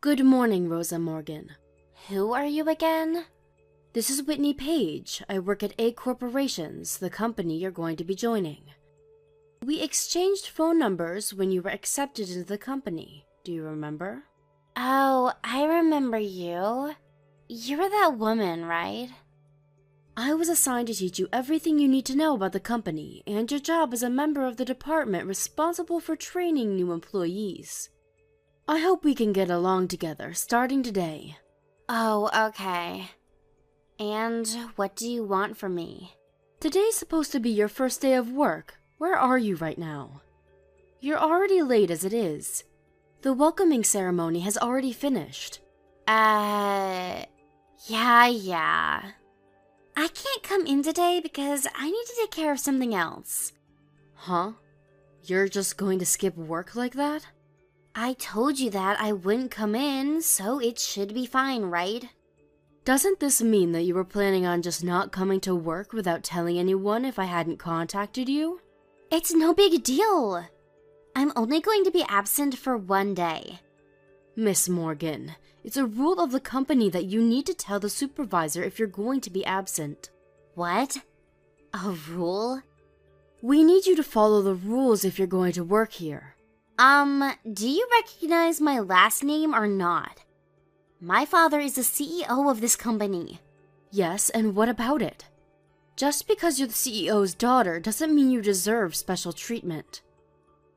Good morning, Rosa Morgan. Who are you again? This is Whitney Page. I work at A Corporations, the company you're going to be joining. We exchanged phone numbers when you were accepted into the company. Do you remember? Oh, I remember you. You were that woman, right? I was assigned to teach you everything you need to know about the company and your job as a member of the department responsible for training new employees. I hope we can get along together starting today. Oh, okay. And what do you want from me? Today's supposed to be your first day of work. Where are you right now? You're already late as it is. The welcoming ceremony has already finished. Yeah. I can't come in today because I need to take care of something else. Huh? You're just going to skip work like that? I told you that I wouldn't come in, so it should be fine, right? Doesn't this mean that you were planning on just not coming to work without telling anyone if I hadn't contacted you? It's no big deal. I'm only going to be absent for 1 day. Miss Morgan, it's a rule of the company that you need to tell the supervisor if you're going to be absent. What? A rule? We need you to follow the rules if you're going to work here. Do you recognize my last name or not? My father is the CEO of this company. Yes, and what about it? Just because you're the CEO's daughter doesn't mean you deserve special treatment.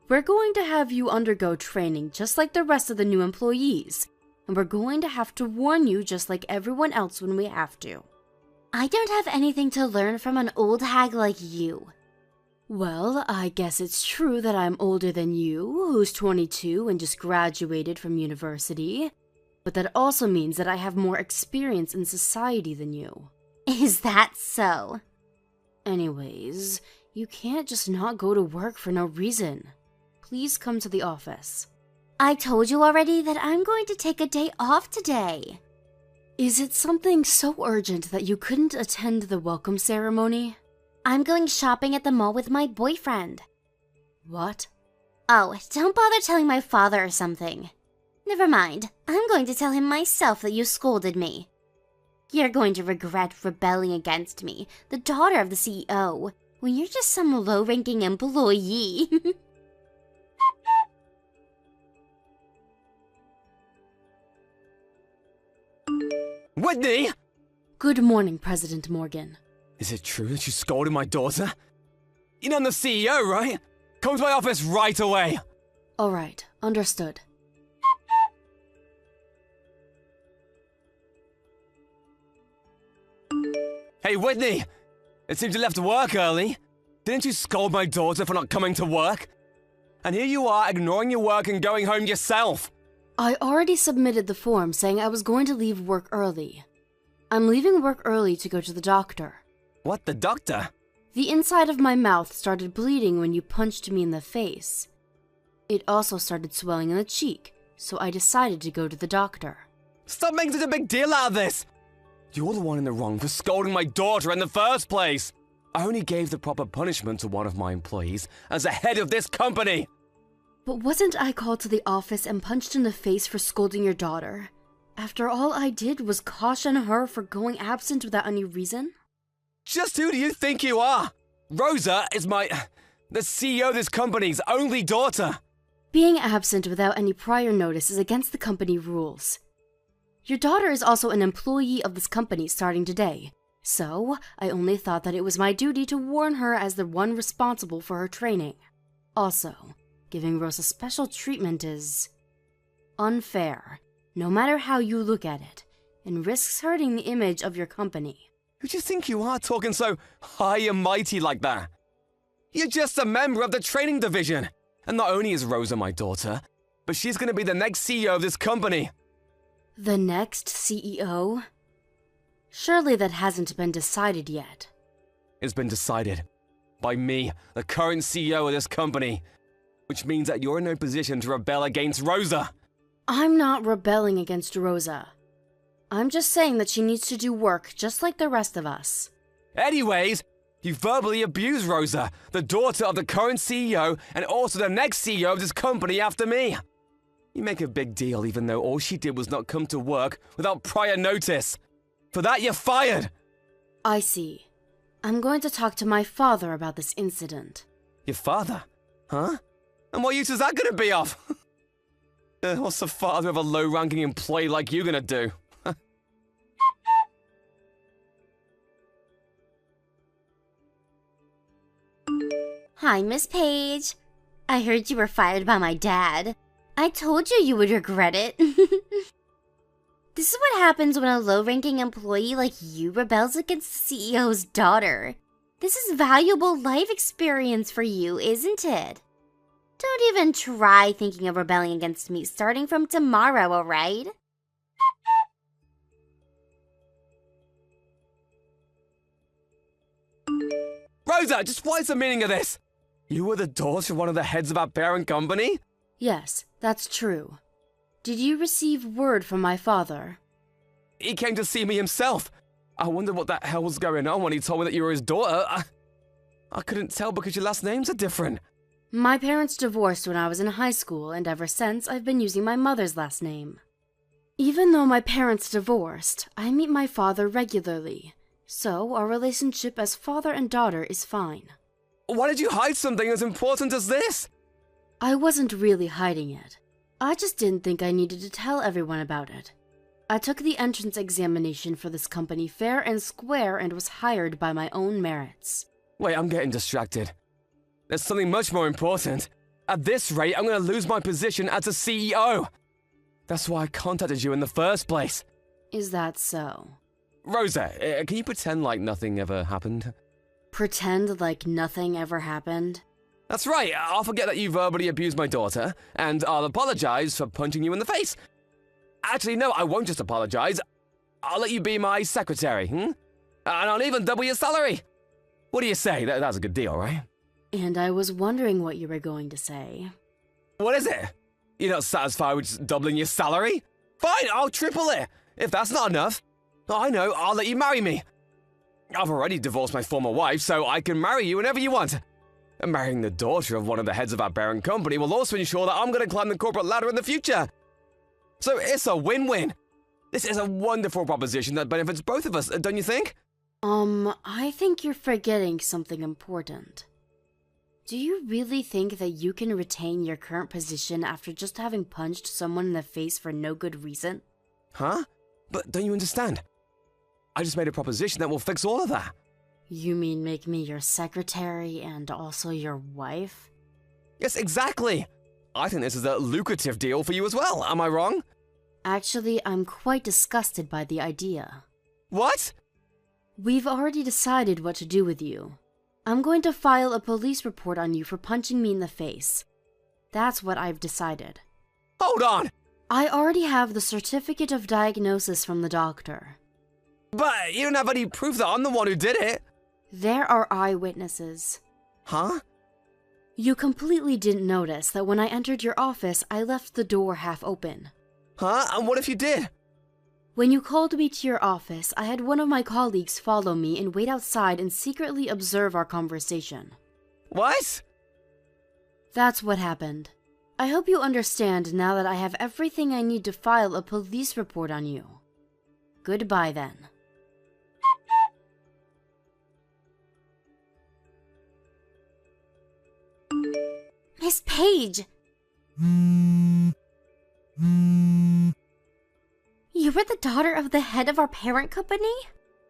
We're going to have you undergo training just like the rest of the new employees, and we're going to have to warn you just like everyone else when we have to. I don't have anything to learn from an old hag like you. Well, I guess it's true that I'm older than you, who's 22 and just graduated from university, but that also means that I have more experience in society than you. Is that so? Anyways, you can't just not go to work for no reason. Please come to the office. I told you already that I'm going to take a day off today. Is it something so urgent that you couldn't attend the welcome ceremony? I'm going shopping at the mall with my boyfriend. What? Oh, don't bother telling my father or something. Never mind, I'm going to tell him myself that you scolded me. You're going to regret rebelling against me, the daughter of the CEO, when you're just some low-ranking employee. Whitney! Good morning, President Morgan. Is it true that you scolded my daughter? You know I'm the CEO, right? Come to my office right away! All right, understood. Hey, Whitney! It seems you left work early. Didn't you scold my daughter for not coming to work? And here you are ignoring your work and going home yourself. I already submitted the form saying I was going to leave work early. I'm leaving work early to go to the doctor. What, the doctor? The inside of my mouth started bleeding when you punched me in the face. It also started swelling in the cheek, so I decided to go to the doctor. Stop making such a big deal out of this! You're the one in the wrong for scolding my daughter in the first place! I only gave the proper punishment to one of my employees as the head of this company! But wasn't I called to the office and punched in the face for scolding your daughter? After all I did was caution her for going absent without any reason? Just who do you think you are? Rosa is the CEO of this company's only daughter. Being absent without any prior notice is against the company rules. Your daughter is also an employee of this company starting today, so I only thought that it was my duty to warn her as the one responsible for her training. Also, giving Rosa special treatment is unfair, no matter how you look at it, and risks hurting the image of your company. Who do you think you are talking so high and mighty like that? You're just a member of the training division. And not only is Rosa my daughter, but she's going to be the next CEO of this company. The next CEO? Surely that hasn't been decided yet. It's been decided by me, the current CEO of this company, which means that you're in no position to rebel against Rosa. I'm not rebelling against Rosa. I'm just saying that she needs to do work just like the rest of us. Anyways, you verbally abused Rosa, the daughter of the current CEO and also the next CEO of this company after me. You make a big deal even though all she did was not come to work without prior notice. For that, you're fired! I see. I'm going to talk to my father about this incident. Your father? Huh? And what use is that gonna be of? What's the father of a low-ranking employee like you gonna do? Hi, Miss Page. I heard you were fired by my dad. I told you would regret it. This is what happens when a low-ranking employee like you rebels against the CEO's daughter. This is valuable life experience for you, isn't it? Don't even try thinking of rebelling against me starting from tomorrow, alright? Rosa, just what is the meaning of this? You were the daughter of one of the heads of our parent company? Yes, that's true. Did you receive word from my father? He came to see me himself. I wondered what the hell was going on when he told me that you were his daughter. I couldn't tell because your last names are different. My parents divorced when I was in high school, and ever since I've been using my mother's last name. Even though my parents divorced, I meet my father regularly, so our relationship as father and daughter is fine. Why did you hide something as important as this? I wasn't really hiding it. I just didn't think I needed to tell everyone about it. I took the entrance examination for this company fair and square and was hired by my own merits. Wait, I'm getting distracted. There's something much more important. At this rate, I'm going to lose my position as a CEO. That's why I contacted you in the first place. Is that so? Rosa, can you pretend like nothing ever happened? Pretend like nothing ever happened? That's right, I'll forget that you verbally abused my daughter, and I'll apologize for punching you in the face. Actually, no, I won't just apologize. I'll let you be my secretary, And I'll even double your salary. What do you say? That's a good deal, right? And I was wondering what you were going to say. What is it? You're not satisfied with just doubling your salary? Fine, I'll triple it. If that's not enough, I know, I'll let you marry me. I've already divorced my former wife, so I can marry you whenever you want. And marrying the daughter of one of the heads of our parent company will also ensure that I'm going to climb the corporate ladder in the future. So it's a win-win. This is a wonderful proposition that benefits both of us, don't you think? I think you're forgetting something important. Do you really think that you can retain your current position after just having punched someone in the face for no good reason? Huh? But don't you understand? I just made a proposition that will fix all of that. You mean make me your secretary and also your wife? Yes, exactly. I think this is a lucrative deal for you as well, am I wrong? Actually, I'm quite disgusted by the idea. What? We've already decided what to do with you. I'm going to file a police report on you for punching me in the face. That's what I've decided. Hold on! I already have the certificate of diagnosis from the doctor. But you don't have any proof that I'm the one who did it. There are eyewitnesses. Huh? You completely didn't notice that when I entered your office, I left the door half open. Huh? And what if you did? When you called me to your office, I had one of my colleagues follow me and wait outside and secretly observe our conversation. What? That's what happened. I hope you understand now that I have everything I need to file a police report on you. Goodbye then. Miss Page! You were the daughter of the head of our parent company?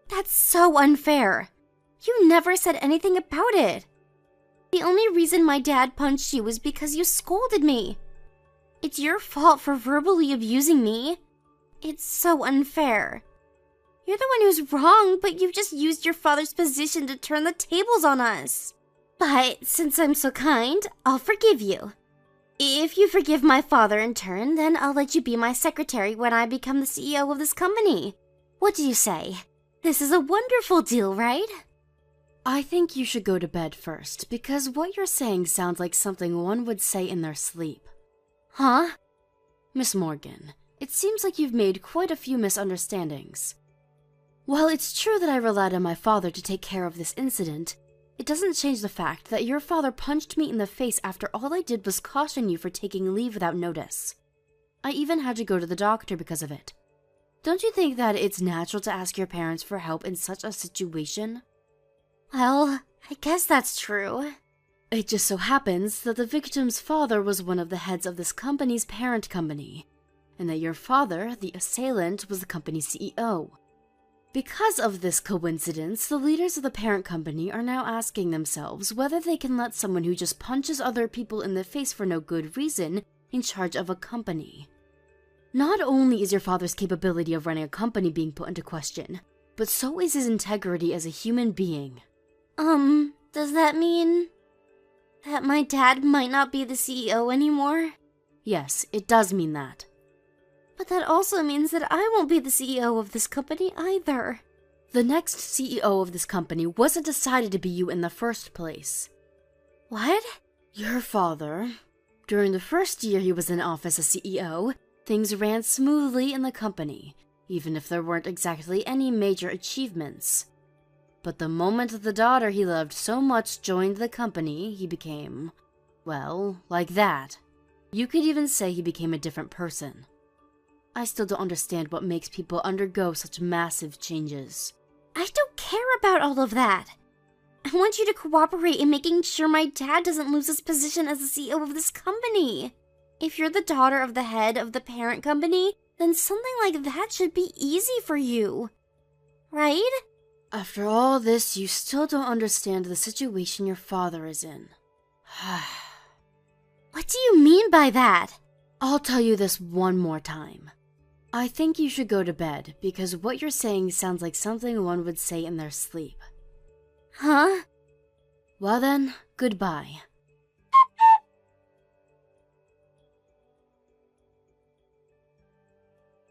That's so unfair. You never said anything about it. The only reason my dad punched you was because you scolded me. It's your fault for verbally abusing me. It's so unfair. You're the one who's wrong, but you just used your father's position to turn the tables on us. But since I'm so kind, I'll forgive you. If you forgive my father in turn, then I'll let you be my secretary when I become the CEO of this company. What do you say? This is a wonderful deal, right? I think you should go to bed first, because what you're saying sounds like something one would say in their sleep. Huh? Miss Morgan, it seems like you've made quite a few misunderstandings. While it's true that I relied on my father to take care of this incident, it doesn't change the fact that your father punched me in the face after all I did was caution you for taking leave without notice. I even had to go to the doctor because of it. Don't you think that it's natural to ask your parents for help in such a situation? Well, I guess that's true. It just so happens that the victim's father was one of the heads of this company's parent company, and that your father, the assailant, was the company's CEO. Because of this coincidence, the leaders of the parent company are now asking themselves whether they can let someone who just punches other people in the face for no good reason in charge of a company. Not only is your father's capability of running a company being put into question, but so is his integrity as a human being. Does that mean that my dad might not be the CEO anymore? Yes, it does mean that. But that also means that I won't be the CEO of this company either. The next CEO of this company wasn't decided to be you in the first place. What? Your father. During the first year he was in office as CEO, things ran smoothly in the company, even if there weren't exactly any major achievements. But the moment that the daughter he loved so much joined the company, he became, well, like that. You could even say he became a different person. I still don't understand what makes people undergo such massive changes. I don't care about all of that. I want you to cooperate in making sure my dad doesn't lose his position as the CEO of this company. If you're the daughter of the head of the parent company, then something like that should be easy for you. Right? After all this, you still don't understand the situation your father is in. What do you mean by that? I'll tell you this one more time. I think you should go to bed, because what you're saying sounds like something one would say in their sleep. Huh? Well then, goodbye.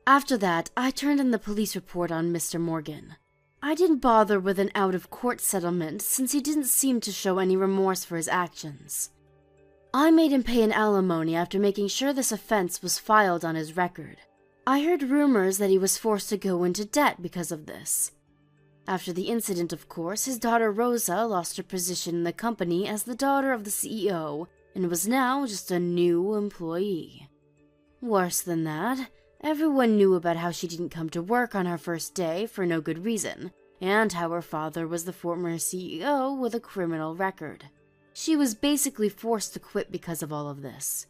After that, I turned in the police report on Mr. Morgan. I didn't bother with an out-of-court settlement since he didn't seem to show any remorse for his actions. I made him pay an alimony after making sure this offense was filed on his record. I heard rumors that he was forced to go into debt because of this. After the incident, of course, his daughter Rosa lost her position in the company as the daughter of the CEO and was now just a new employee. Worse than that, everyone knew about how she didn't come to work on her first day for no good reason, and how her father was the former CEO with a criminal record. She was basically forced to quit because of all of this.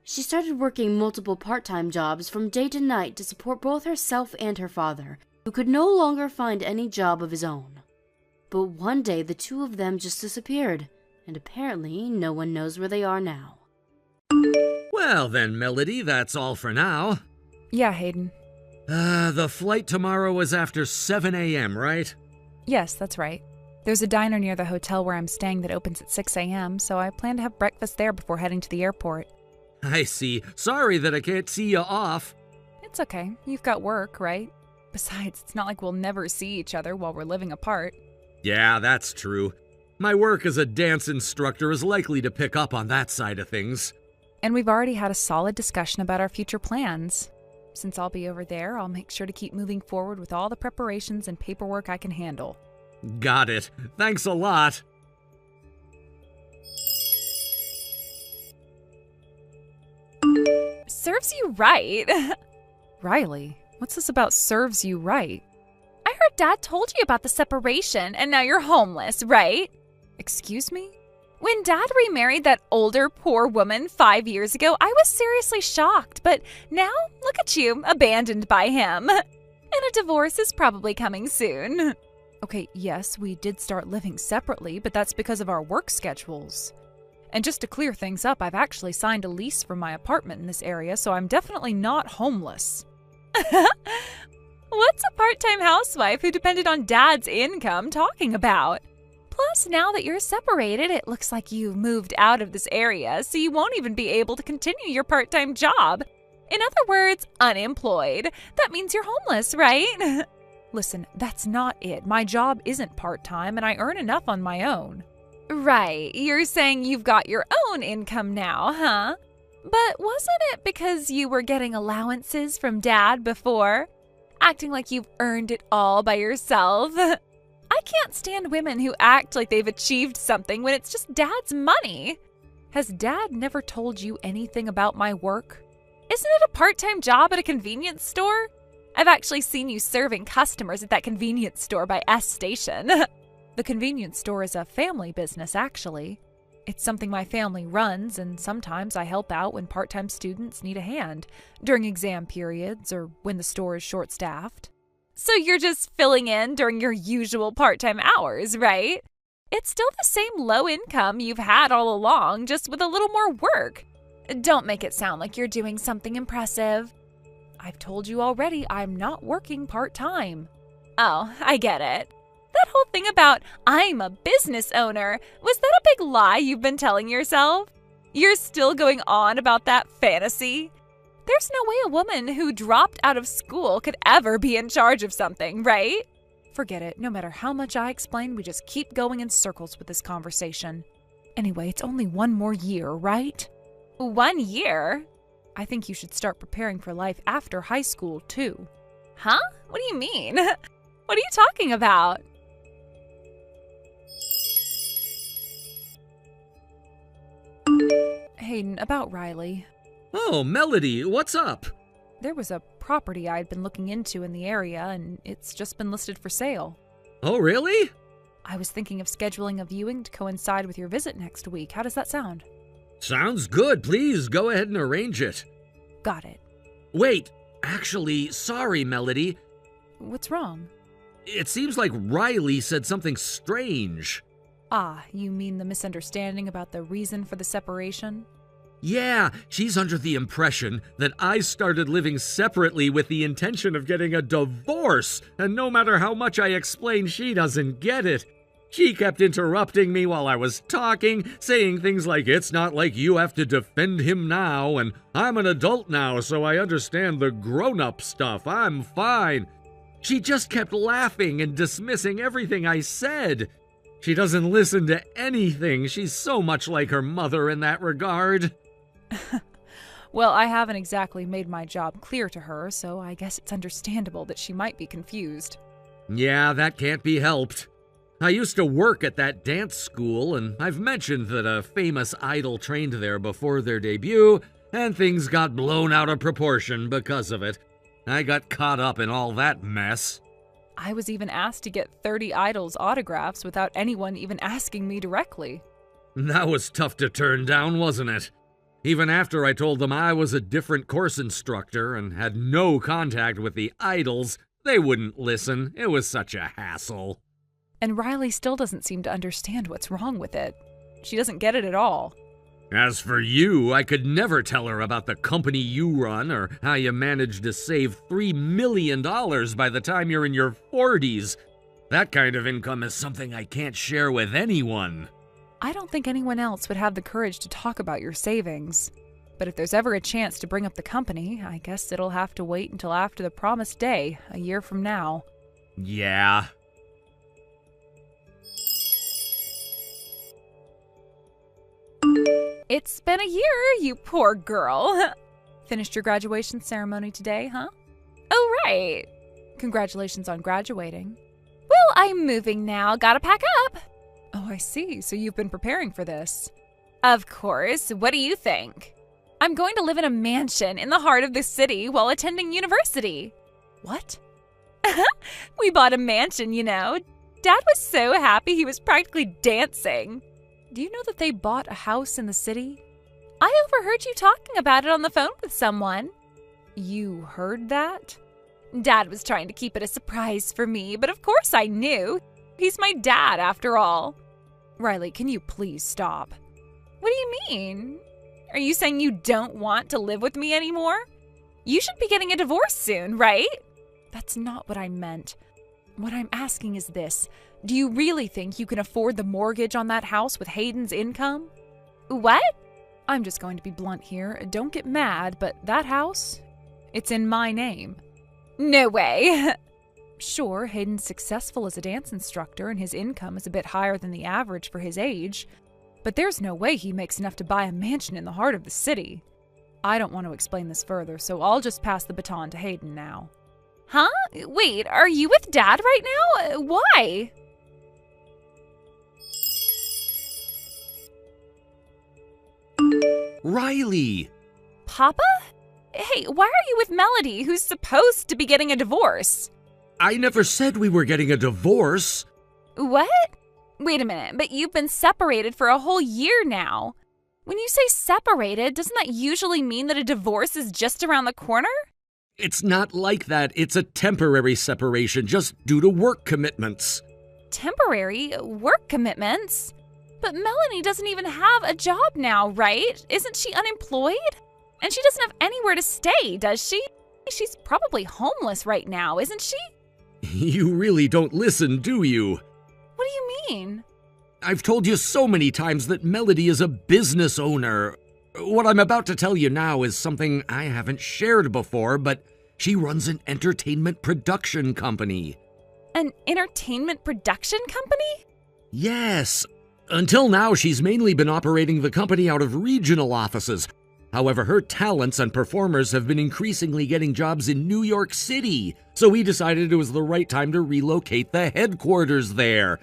She started working multiple part-time jobs from day to night to support both herself and her father, who could no longer find any job of his own. But one day the two of them just disappeared, and apparently no one knows where they are now. Well then, Melody, that's all for now. Yeah, Hayden. The flight tomorrow is after 7 a.m., right? Yes, that's right. There's a diner near the hotel where I'm staying that opens at 6 a.m., so I plan to have breakfast there before heading to the airport. I see. Sorry that I can't see you off. It's okay. You've got work, right? Besides, it's not like we'll never see each other while we're living apart. Yeah, that's true. My work as a dance instructor is likely to pick up on that side of things. And we've already had a solid discussion about our future plans. Since I'll be over there, I'll make sure to keep moving forward with all the preparations and paperwork I can handle. Got it. Thanks a lot. Serves you right. Riley, what's this about serves you right? I heard Dad told you about the separation, and now you're homeless, right? Excuse me? When Dad remarried that older, poor woman 5 years ago, I was seriously shocked, but now, look at you, abandoned by him. And a divorce is probably coming soon. Okay, yes, we did start living separately, but that's because of our work schedules. And just to clear things up, I've actually signed a lease for my apartment in this area, so I'm definitely not homeless. What's a part-time housewife who depended on Dad's income talking about? Plus, now that you're separated, it looks like you've moved out of this area, so you won't even be able to continue your part-time job. In other words, unemployed. That means you're homeless, right? Listen, that's not it. My job isn't part-time, and I earn enough on my own. Right, you're saying you've got your own income now, huh? But wasn't it because you were getting allowances from Dad before? Acting like you've earned it all by yourself? I can't stand women who act like they've achieved something when it's just Dad's money. Has Dad never told you anything about my work? Isn't it a part-time job at a convenience store? I've actually seen you serving customers at that convenience store by S Station. The convenience store is a family business, actually. It's something my family runs, and sometimes I help out when part-time students need a hand, during exam periods or when the store is short-staffed. So you're just filling in during your usual part-time hours, right? It's still the same low income you've had all along, just with a little more work. Don't make it sound like you're doing something impressive. I've told you already I'm not working part-time. Oh, I get it. That whole thing about I'm a business owner, was that a big lie you've been telling yourself? You're still going on about that fantasy? There's no way a woman who dropped out of school could ever be in charge of something, right? Forget it. No matter how much I explain, we just keep going in circles with this conversation. Anyway, it's only 1 more year, right? 1 year? I think you should start preparing for life after high school, too. Huh? What do you mean? What are you talking about? Hayden, about Riley. Oh, Melody, what's up? There was a property I'd been looking into in the area, and it's just been listed for sale. Oh, really? I was thinking of scheduling a viewing to coincide with your visit next week. How does that sound? Sounds good. Please go ahead and arrange it. Got it. Wait, actually, sorry, Melody. What's wrong? It seems like Riley said something strange. Ah, you mean the misunderstanding about the reason for the separation? Yeah, she's under the impression that I started living separately with the intention of getting a divorce, and no matter how much I explain, she doesn't get it. She kept interrupting me while I was talking, saying things like, "It's not like you have to defend him now," and "I'm an adult now, so I understand the grown-up stuff. I'm fine." She just kept laughing and dismissing everything I said. She doesn't listen to anything. She's so much like her mother in that regard. Well, I haven't exactly made my job clear to her, so I guess it's understandable that she might be confused. Yeah, that can't be helped. I used to work at that dance school, and I've mentioned that a famous idol trained there before their debut, and things got blown out of proportion because of it. I got caught up in all that mess. I was even asked to get 30 idols' autographs without anyone even asking me directly. That was tough to turn down, wasn't it? Even after I told them I was a different course instructor and had no contact with the idols, they wouldn't listen. It was such a hassle. And Riley still doesn't seem to understand what's wrong with it. She doesn't get it at all. As for you, I could never tell her about the company you run or how you managed to save $3 million by the time you're in your 40s. That kind of income is something I can't share with anyone. I don't think anyone else would have the courage to talk about your savings. But if there's ever a chance to bring up the company, I guess it'll have to wait until after the promised day, a year from now. Yeah. It's been a year, you poor girl. Finished your graduation ceremony today, huh? Oh, right. Congratulations on graduating. Well, I'm moving now. Gotta pack up. Oh, I see. So you've been preparing for this. Of course. What do you think? I'm going to live in a mansion in the heart of the city while attending university. What? We bought a mansion, you know. Dad was so happy he was practically dancing. Do you know that they bought a house in the city? I overheard you talking about it on the phone with someone. You heard that? Dad was trying to keep it a surprise for me, but of course I knew. He's my dad, after all. Riley, can you please stop? What do you mean? Are you saying you don't want to live with me anymore? You should be getting a divorce soon, right? That's not what I meant. What I'm asking is this. Do you really think you can afford the mortgage on that house with Hayden's income? What? I'm just going to be blunt here. Don't get mad, but that house, it's in my name. No way. Sure, Hayden's successful as a dance instructor and his income is a bit higher than the average for his age, but there's no way he makes enough to buy a mansion in the heart of the city. I don't want to explain this further, so I'll just pass the baton to Hayden now. Huh? Wait, are you with Dad right now? Why? Riley! Papa? hey, why are you with Melody, who's supposed to be getting a divorce? I never said we were getting a divorce. What? Wait a minute, but you've been separated for a whole year now. When you say separated, doesn't that usually mean that a divorce is just around the corner? It's not like that. It's a temporary separation, just due to work commitments. Temporary work commitments? But Melanie doesn't even have a job now, right? Isn't she unemployed? And she doesn't have anywhere to stay, does she? She's probably homeless right now, isn't she? You really don't listen, do you? What do you mean? I've told you so many times that Melody is a business owner. What I'm about to tell you now is something I haven't shared before, but she runs an entertainment production company. An entertainment production company? Yes. Until now, she's mainly been operating the company out of regional offices. However, her talents and performers have been increasingly getting jobs in New York City, so we decided it was the right time to relocate the headquarters there.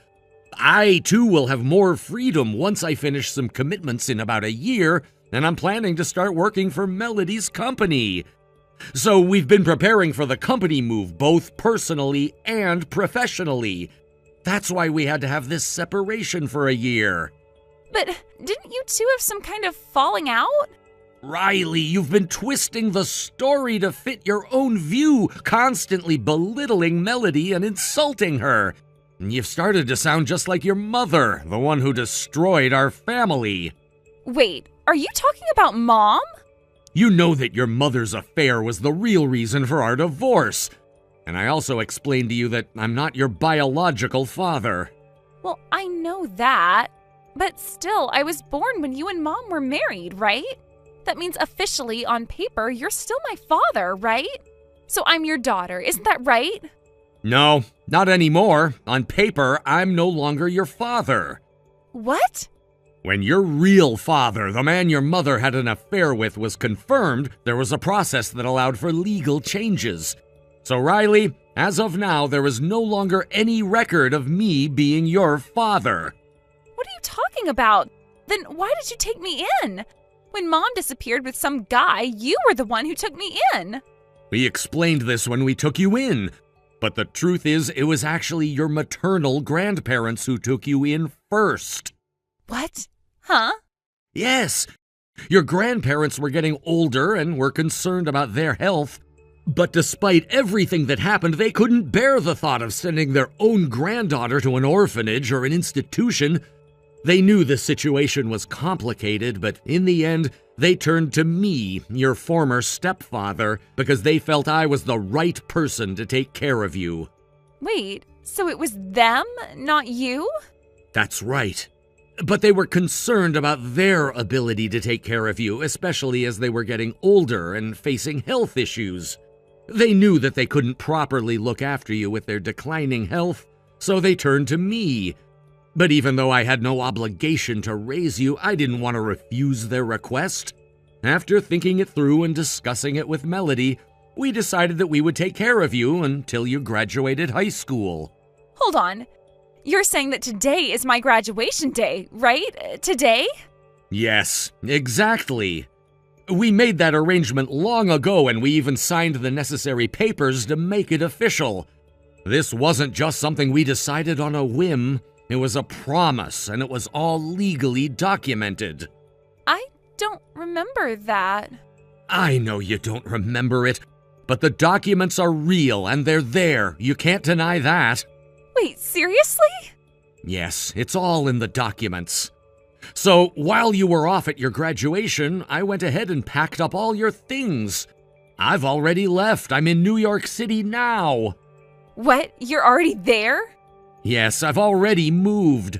I, too, will have more freedom once I finish some commitments in about a year, and I'm planning to start working for Melody's company. So we've been preparing for the company move, both personally and professionally. That's why we had to have this separation for a year. But didn't you two have some kind of falling out? Riley, you've been twisting the story to fit your own view, constantly belittling Melody and insulting her. You've started to sound just like your mother, the one who destroyed our family. Wait, are you talking about Mom? You know that your mother's affair was the real reason for our divorce. And I also explained to you that I'm not your biological father. Well, I know that. But still, I was born when you and Mom were married, right? That means officially, on paper, you're still my father, right? So I'm your daughter, isn't that right? No, not anymore. On paper, I'm no longer your father. What? When your real father, the man your mother had an affair with, was confirmed, there was a process that allowed for legal changes. So Riley, as of now, there is no longer any record of me being your father. What are you talking about? Then why did you take me in? When Mom disappeared with some guy, you were the one who took me in. We explained this when we took you in. But the truth is, it was actually your maternal grandparents who took you in first. What? Huh? Yes. Your grandparents were getting older and were concerned about their health. But despite everything that happened, they couldn't bear the thought of sending their own granddaughter to an orphanage or an institution. They knew the situation was complicated, but in the end, they turned to me, your former stepfather, because they felt I was the right person to take care of you. Wait, so it was them, not you? That's right. But they were concerned about their ability to take care of you, especially as they were getting older and facing health issues. They knew that they couldn't properly look after you with their declining health, so they turned to me. But even though I had no obligation to raise you, I didn't want to refuse their request. After thinking it through and discussing it with Melody, we decided that we would take care of you until you graduated high school. Hold on. You're saying that today is my graduation day, right? Today? Yes, exactly. We made that arrangement long ago, and we even signed the necessary papers to make it official. This wasn't just something we decided on a whim. It was a promise, and it was all legally documented. I don't remember that. I know you don't remember it, but the documents are real, and they're there. You can't deny that. Wait, seriously? Yes, it's all in the documents. So, while you were off at your graduation, I went ahead and packed up all your things. I've already left. I'm in New York City now. What? You're already there? Yes, I've already moved.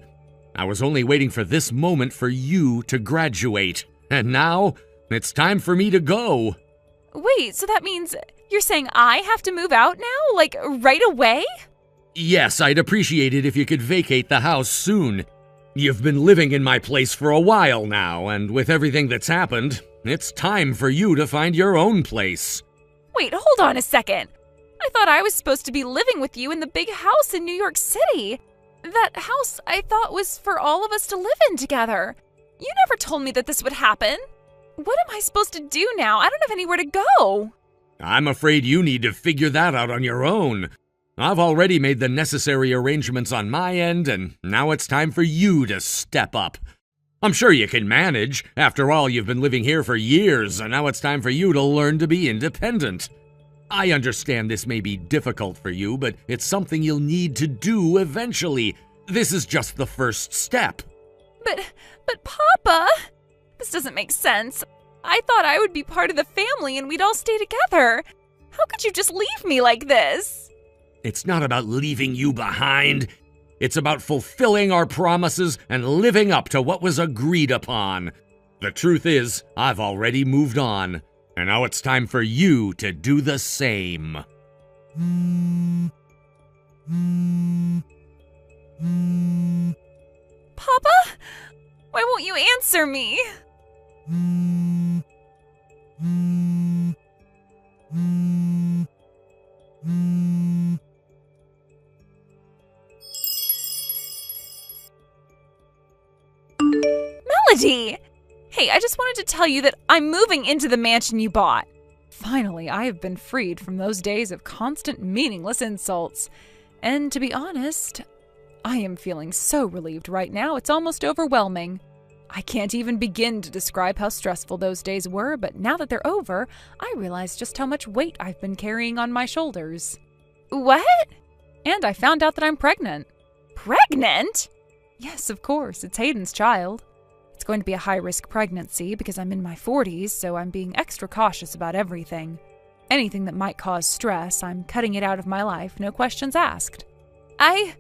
I was only waiting for this moment for you to graduate. And now, it's time for me to go. Wait, so that means you're saying I have to move out now? Like, right away? Yes, I'd appreciate it if you could vacate the house soon. You've been living in my place for a while now, and with everything that's happened, it's time for you to find your own place. Wait, hold on a second. I thought I was supposed to be living with you in the big house in New York City. That house I thought was for all of us to live in together. You never told me that this would happen. What am I supposed to do now? I don't have anywhere to go. I'm afraid you need to figure that out on your own. I've already made the necessary arrangements on my end, and now it's time for you to step up. I'm sure you can manage. After all, you've been living here for years, and now it's time for you to learn to be independent. I understand this may be difficult for you, but it's something you'll need to do eventually. This is just the first step. But Papa, this doesn't make sense. I thought I would be part of the family and we'd all stay together. How could you just leave me like this? It's not about leaving you behind. It's about fulfilling our promises and living up to what was agreed upon. The truth is, I've already moved on, and now it's time for you to do the same. Papa? Why won't you answer me? Melody! Hey, I just wanted to tell you that I'm moving into the mansion you bought. Finally, I have been freed from those days of constant meaningless insults. And to be honest, I am feeling so relieved right now, it's almost overwhelming. I can't even begin to describe how stressful those days were, but now that they're over, I realize just how much weight I've been carrying on my shoulders. What? And I found out that I'm pregnant. Pregnant? Yes, of course, it's Hayden's child. It's going to be a high-risk pregnancy because I'm in my 40s, so I'm being extra cautious about everything. Anything that might cause stress, I'm cutting it out of my life, no questions asked. I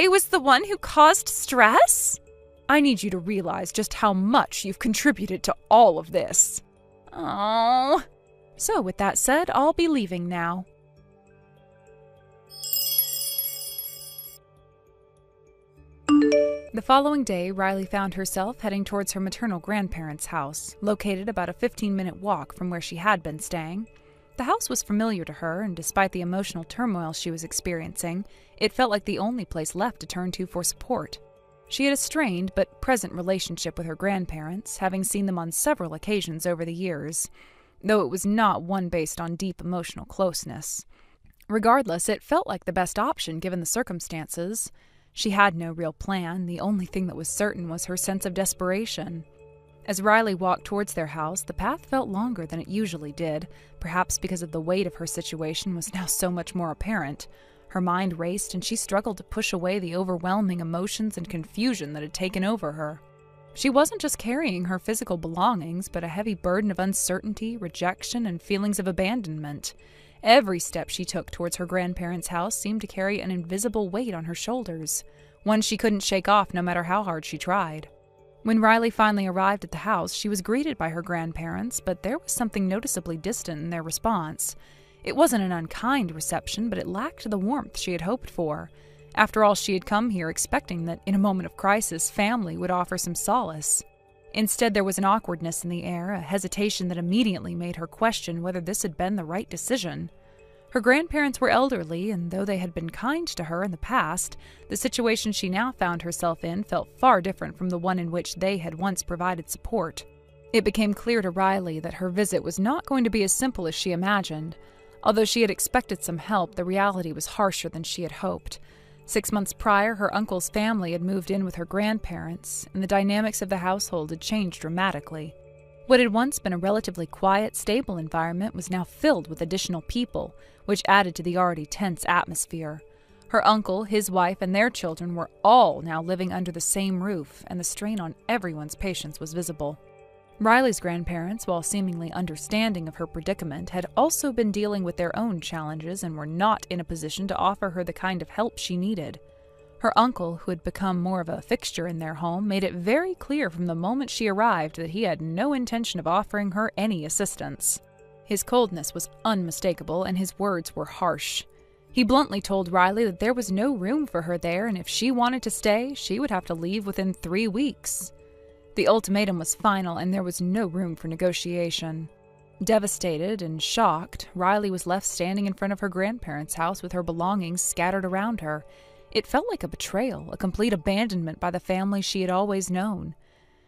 was the one who caused stress? I need you to realize just how much you've contributed to all of this. Oh. So with that said, I'll be leaving now. The following day, Riley found herself heading towards her maternal grandparents' house, located about a 15-minute walk from where she had been staying. The house was familiar to her, and despite the emotional turmoil she was experiencing, it felt like the only place left to turn to for support. She had a strained but present relationship with her grandparents, having seen them on several occasions over the years, though it was not one based on deep emotional closeness. Regardless, it felt like the best option given the circumstances. She had no real plan. The only thing that was certain was her sense of desperation. As Riley walked towards their house, the path felt longer than it usually did, perhaps because of the weight of her situation was now so much more apparent. Her mind raced, and she struggled to push away the overwhelming emotions and confusion that had taken over her. She wasn't just carrying her physical belongings, but a heavy burden of uncertainty, rejection, and feelings of abandonment. Every step she took towards her grandparents' house seemed to carry an invisible weight on her shoulders, one she couldn't shake off no matter how hard she tried. When Riley finally arrived at the house, she was greeted by her grandparents, but there was something noticeably distant in their response. It wasn't an unkind reception, but it lacked the warmth she had hoped for. After all, she had come here expecting that, in a moment of crisis, family would offer some solace. Instead, there was an awkwardness in the air, a hesitation that immediately made her question whether this had been the right decision. Her grandparents were elderly, and though they had been kind to her in the past, the situation she now found herself in felt far different from the one in which they had once provided support. It became clear to Riley that her visit was not going to be as simple as she imagined. Although she had expected some help, the reality was harsher than she had hoped. 6 months prior, her uncle's family had moved in with her grandparents, and the dynamics of the household had changed dramatically. What had once been a relatively quiet, stable environment was now filled with additional people, which added to the already tense atmosphere. Her uncle, his wife, and their children were all now living under the same roof, and the strain on everyone's patience was visible. Riley's grandparents, while seemingly understanding of her predicament, had also been dealing with their own challenges and were not in a position to offer her the kind of help she needed. Her uncle, who had become more of a fixture in their home, made it very clear from the moment she arrived that he had no intention of offering her any assistance. His coldness was unmistakable, and his words were harsh. He bluntly told Riley that there was no room for her there, and if she wanted to stay, she would have to leave within 3 weeks. The ultimatum was final, and there was no room for negotiation. Devastated and shocked, Riley was left standing in front of her grandparents' house with her belongings scattered around her. It felt like a betrayal, a complete abandonment by the family she had always known.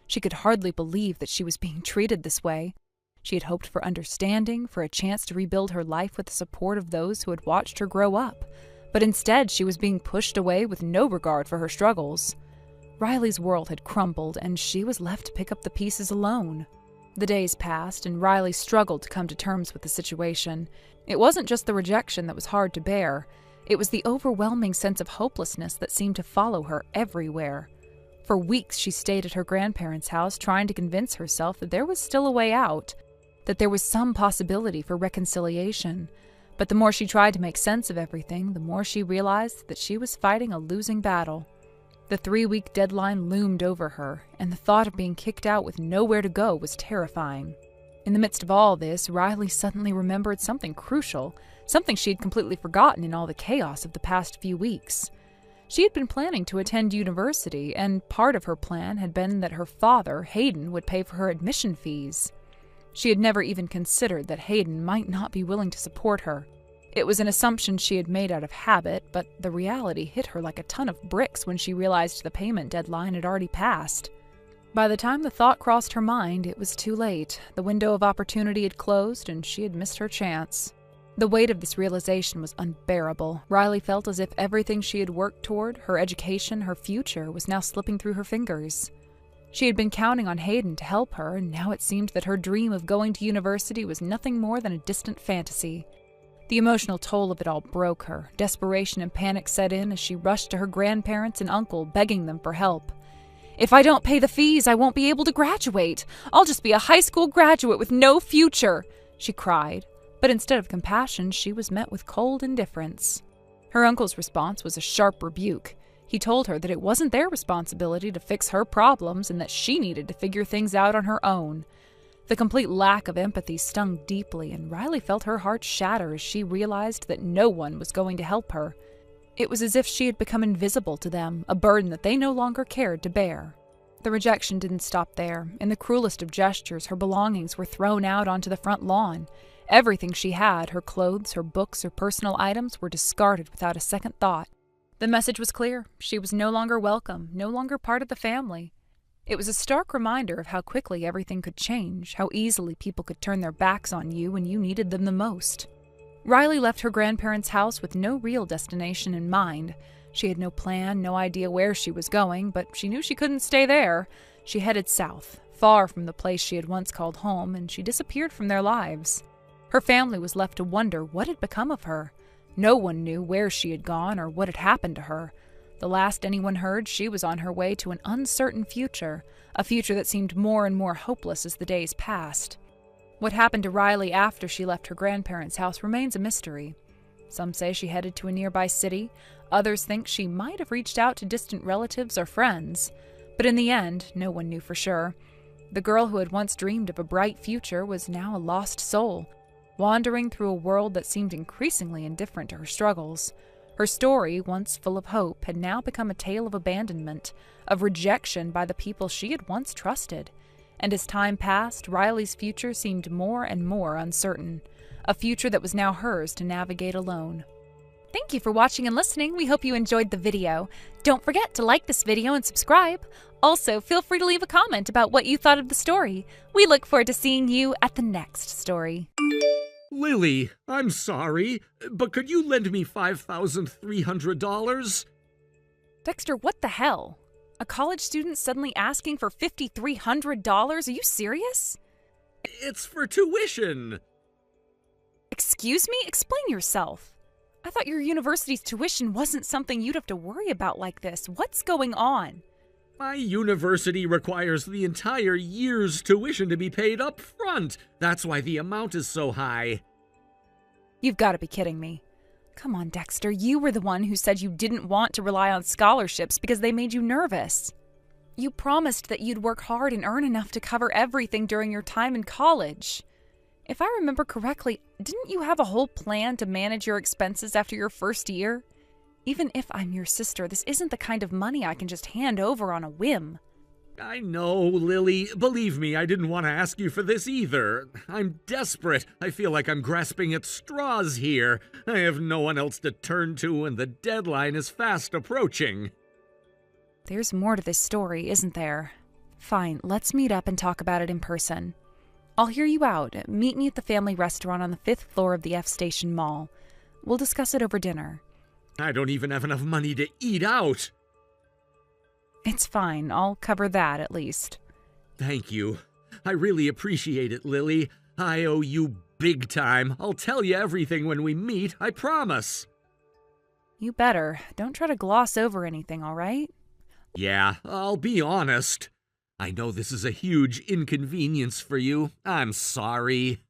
She could hardly believe that she was being treated this way. She had hoped for understanding, for a chance to rebuild her life with the support of those who had watched her grow up. But instead, she was being pushed away with no regard for her struggles. Riley's world had crumbled, and she was left to pick up the pieces alone. The days passed, and Riley struggled to come to terms with the situation. It wasn't just the rejection that was hard to bear. It was the overwhelming sense of hopelessness that seemed to follow her everywhere. For weeks, she stayed at her grandparents' house trying to convince herself that there was still a way out, that there was some possibility for reconciliation. But the more she tried to make sense of everything, the more she realized that she was fighting a losing battle. The 3-week deadline loomed over her, and the thought of being kicked out with nowhere to go was terrifying. In the midst of all this, Riley suddenly remembered something crucial, something she had completely forgotten in all the chaos of the past few weeks. She had been planning to attend university, and part of her plan had been that her father, Hayden, would pay for her admission fees. She had never even considered that Hayden might not be willing to support her. It was an assumption she had made out of habit, but the reality hit her like a ton of bricks when she realized the payment deadline had already passed. By the time the thought crossed her mind, it was too late. The window of opportunity had closed, and she had missed her chance. The weight of this realization was unbearable. Riley felt as if everything she had worked toward, her education, her future, was now slipping through her fingers. She had been counting on Hayden to help her, and now it seemed that her dream of going to university was nothing more than a distant fantasy. The emotional toll of it all broke her. Desperation and panic set in as she rushed to her grandparents and uncle, begging them for help. "If I don't pay the fees, I won't be able to graduate. I'll just be a high school graduate with no future," she cried. But instead of compassion, she was met with cold indifference. Her uncle's response was a sharp rebuke. He told her that it wasn't their responsibility to fix her problems and that she needed to figure things out on her own. The complete lack of empathy stung deeply, and Riley felt her heart shatter as she realized that no one was going to help her. It was as if she had become invisible to them, a burden that they no longer cared to bear. The rejection didn't stop there. In the cruelest of gestures, her belongings were thrown out onto the front lawn. Everything she had, her clothes, her books, her personal items, were discarded without a second thought. The message was clear. She was no longer welcome, no longer part of the family. It was a stark reminder of how quickly everything could change, how easily people could turn their backs on you when you needed them the most. Riley left her grandparents' house with no real destination in mind. She had no plan, no idea where she was going, but she knew she couldn't stay there. She headed south, far from the place she had once called home, and she disappeared from their lives. Her family was left to wonder what had become of her. No one knew where she had gone or what had happened to her. The last anyone heard, she was on her way to an uncertain future, a future that seemed more and more hopeless as the days passed. What happened to Riley after she left her grandparents' house remains a mystery. Some say she headed to a nearby city. Others think she might have reached out to distant relatives or friends. But in the end, no one knew for sure. The girl who had once dreamed of a bright future was now a lost soul, wandering through a world that seemed increasingly indifferent to her struggles. Her story, once full of hope, had now become a tale of abandonment, of rejection by the people she had once trusted. And as time passed, Riley's future seemed more and more uncertain, a future that was now hers to navigate alone. Thank you for watching and listening. We hope you enjoyed the video. Don't forget to like this video and subscribe. Also, feel free to leave a comment about what you thought of the story. We look forward to seeing you at the next story. Lily, I'm sorry, but could you lend me $5,300? Dexter, what the hell? A college student suddenly asking for $5,300? Are you serious? It's for tuition. Excuse me? Explain yourself. I thought your university's tuition wasn't something you'd have to worry about like this. What's going on? My university requires the entire year's tuition to be paid up front. That's why the amount is so high. You've got to be kidding me. Come on, Dexter. You were the one who said you didn't want to rely on scholarships because they made you nervous. You promised that you'd work hard and earn enough to cover everything during your time in college. If I remember correctly, didn't you have a whole plan to manage your expenses after your first year? Even if I'm your sister, this isn't the kind of money I can just hand over on a whim. I know, Lily. Believe me, I didn't want to ask you for this either. I'm desperate. I feel like I'm grasping at straws here. I have no one else to turn to, and the deadline is fast approaching. There's more to this story, isn't there? Fine, let's meet up and talk about it in person. I'll hear you out. Meet me at the family restaurant on the 5th floor of the F Station Mall. We'll discuss it over dinner. I don't even have enough money to eat out. It's fine. I'll cover that at least. Thank you. I really appreciate it, Lily. I owe you big time. I'll tell you everything when we meet, I promise. You better. Don't try to gloss over anything, all right? Yeah, I'll be honest. I know this is a huge inconvenience for you. I'm sorry.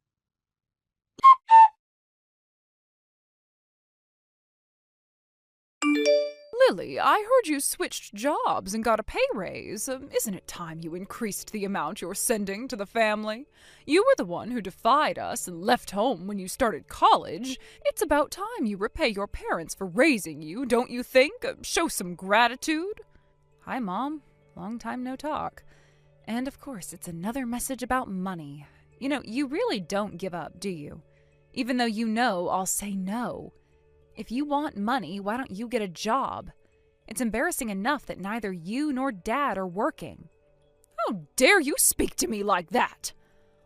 Lily, I heard you switched jobs and got a pay raise. Isn't it time you increased the amount you're sending to the family? You were the one who defied us and left home when you started college. It's about time you repay your parents for raising you, don't you think? Show some gratitude. Hi, Mom. Long time no talk. And of course, it's another message about money. You know, you really don't give up, do you? Even though you know I'll say no. If you want money, why don't you get a job? It's embarrassing enough that neither you nor Dad are working. How dare you speak to me like that?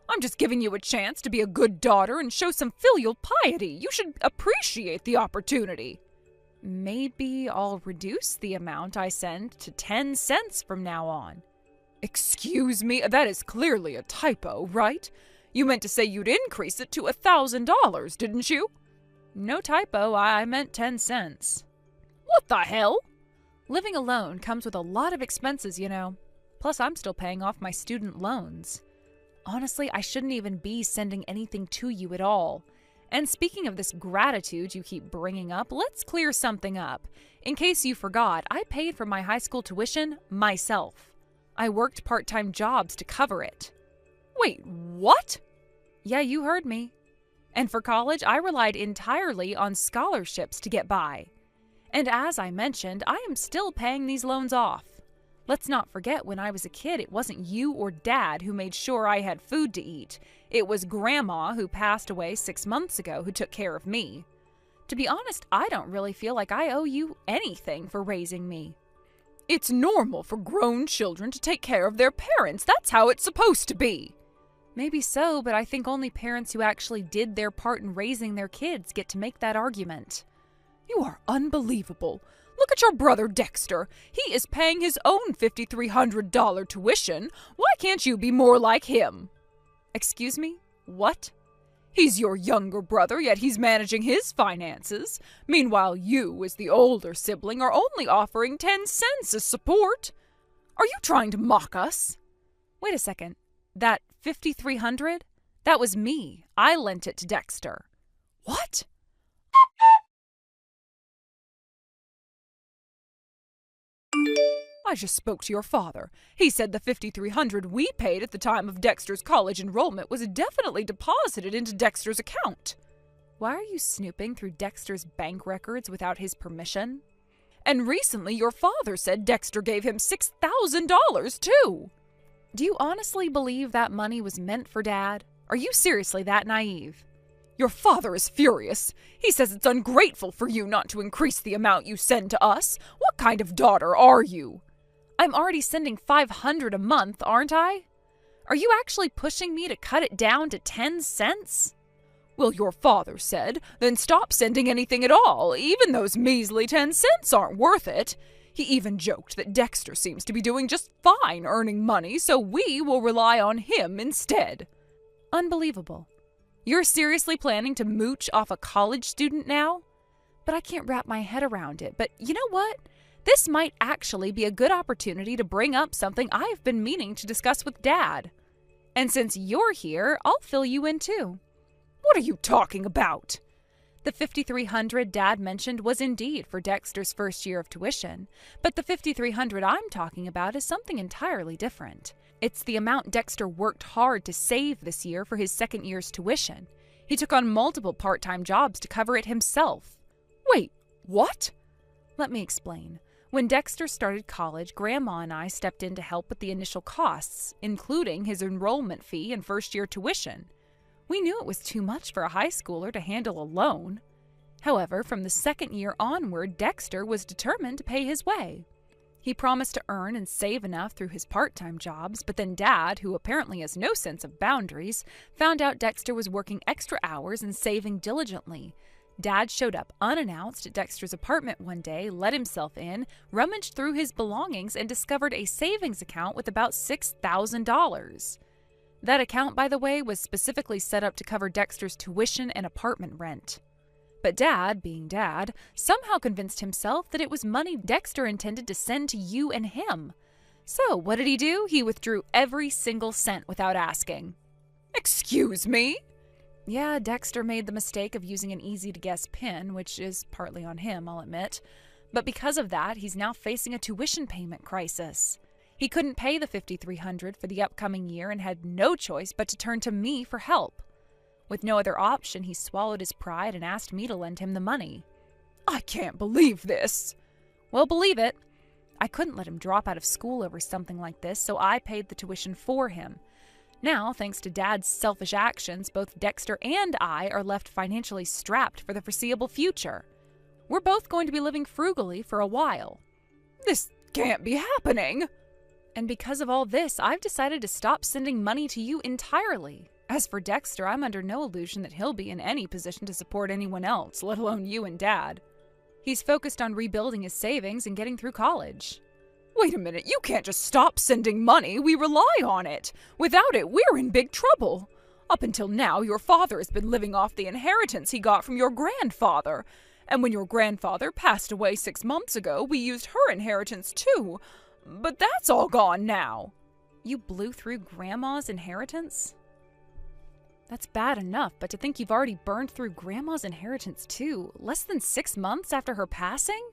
I'm just giving you a chance to be a good daughter and show some filial piety. You should appreciate the opportunity. Maybe I'll reduce the amount I send to 10 cents from now on. Excuse me, that is clearly a typo, right? You meant to say you'd increase it to $1,000, didn't you? No typo, I meant 10 cents. What the hell? Living alone comes with a lot of expenses, you know. Plus, I'm still paying off my student loans. Honestly, I shouldn't even be sending anything to you at all. And speaking of this gratitude you keep bringing up, let's clear something up. In case you forgot, I paid for my high school tuition myself. I worked part-time jobs to cover it. Wait, what? Yeah, you heard me. And for college, I relied entirely on scholarships to get by. And as I mentioned, I am still paying these loans off. Let's not forget, when I was a kid, it wasn't you or Dad who made sure I had food to eat. It was Grandma, who passed away 6 months ago, who took care of me. To be honest, I don't really feel like I owe you anything for raising me. It's normal for grown children to take care of their parents. That's how it's supposed to be. Maybe so, but I think only parents who actually did their part in raising their kids get to make that argument. You are unbelievable. Look at your brother Dexter. He is paying his own $5,300 tuition. Why can't you be more like him? Excuse me? What? He's your younger brother, yet he's managing his finances. Meanwhile, you, as the older sibling, are only offering 10 cents as support. Are you trying to mock us? Wait a second. That $5,300? That was me. I lent it to Dexter. What? I just spoke to your father. He said the $5,300 we paid at the time of Dexter's college enrollment was definitely deposited into Dexter's account. Why are you snooping through Dexter's bank records without his permission? And recently your father said Dexter gave him $6,000 too. Do you honestly believe that money was meant for Dad? Are you seriously that naive? Your father is furious. He says it's ungrateful for you not to increase the amount you send to us. What kind of daughter are you? I'm already sending $500 a month, aren't I? Are you actually pushing me to cut it down to 10 cents? Well, your father said, then stop sending anything at all. Even those measly 10 cents aren't worth it. He even joked that Dexter seems to be doing just fine earning money, so we will rely on him instead. Unbelievable. You're seriously planning to mooch off a college student now? But I can't wrap my head around it. But you know what? This might actually be a good opportunity to bring up something I've been meaning to discuss with Dad. And since you're here, I'll fill you in too. What are you talking about? The $5,300 Dad mentioned was indeed for Dexter's first year of tuition, but the $5,300 I'm talking about is something entirely different. It's the amount Dexter worked hard to save this year for his second year's tuition. He took on multiple part-time jobs to cover it himself. Wait, what? Let me explain. When Dexter started college, Grandma and I stepped in to help with the initial costs, including his enrollment fee and first-year tuition. We knew it was too much for a high schooler to handle alone. However, from the second year onward, Dexter was determined to pay his way. He promised to earn and save enough through his part-time jobs, but then Dad, who apparently has no sense of boundaries, found out Dexter was working extra hours and saving diligently. Dad showed up unannounced at Dexter's apartment one day, let himself in, rummaged through his belongings, and discovered a savings account with about $6,000. That account, by the way, was specifically set up to cover Dexter's tuition and apartment rent. But Dad, being Dad, somehow convinced himself that it was money Dexter intended to send to you and him. So what did he do? He withdrew every single cent without asking. Excuse me? Yeah, Dexter made the mistake of using an easy-to-guess PIN, which is partly on him, I'll admit. But because of that, he's now facing a tuition payment crisis. He couldn't pay the $5,300 for the upcoming year and had no choice but to turn to me for help. With no other option, he swallowed his pride and asked me to lend him the money. I can't believe this. Well, believe it. I couldn't let him drop out of school over something like this, so I paid the tuition for him. Now, thanks to Dad's selfish actions, both Dexter and I are left financially strapped for the foreseeable future. We're both going to be living frugally for a while. This can't be happening. And because of all this, I've decided to stop sending money to you entirely. As for Dexter, I'm under no illusion that he'll be in any position to support anyone else, let alone you and Dad. He's focused on rebuilding his savings and getting through college. Wait a minute, you can't just stop sending money. We rely on it. Without it, we're in big trouble. Up until now, your father has been living off the inheritance he got from your grandfather. And when your grandfather passed away 6 months ago, we used her inheritance too. But that's all gone now. You blew through Grandma's inheritance? That's bad enough, but to think you've already burned through Grandma's inheritance too, less than 6 months after her passing?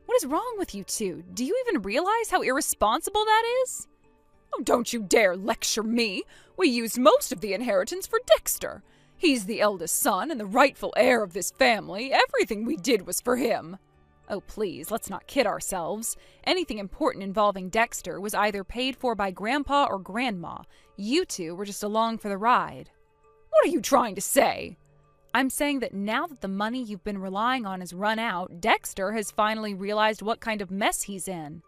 What is wrong with you two? Do you even realize how irresponsible that is? Oh, don't you dare lecture me. We used most of the inheritance for Dexter. He's the eldest son and the rightful heir of this family. Everything we did was for him. Oh, please, let's not kid ourselves. Anything important involving Dexter was either paid for by Grandpa or Grandma. You two were just along for the ride. What are you trying to say? I'm saying that now that the money you've been relying on has run out, Dexter has finally realized what kind of mess he's in.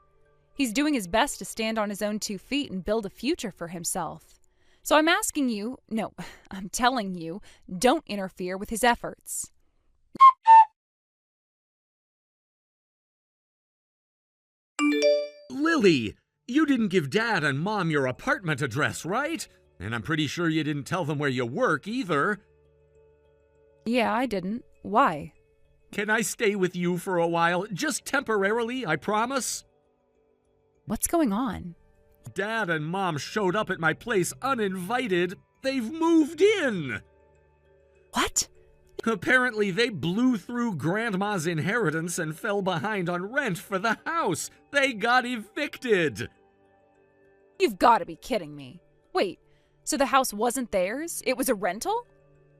He's doing his best to stand on his own 2 feet and build a future for himself. So I'm asking you, no, I'm telling you, don't interfere with his efforts. Lily, you didn't give Dad and Mom your apartment address, right? And I'm pretty sure you didn't tell them where you work either. Yeah, I didn't. Why? Can I stay with you for a while? Just temporarily, I promise. What's going on? Dad and Mom showed up at my place uninvited. They've moved in. What? Apparently, they blew through Grandma's inheritance and fell behind on rent for the house. They got evicted. You've got to be kidding me. Wait, so the house wasn't theirs? It was a rental?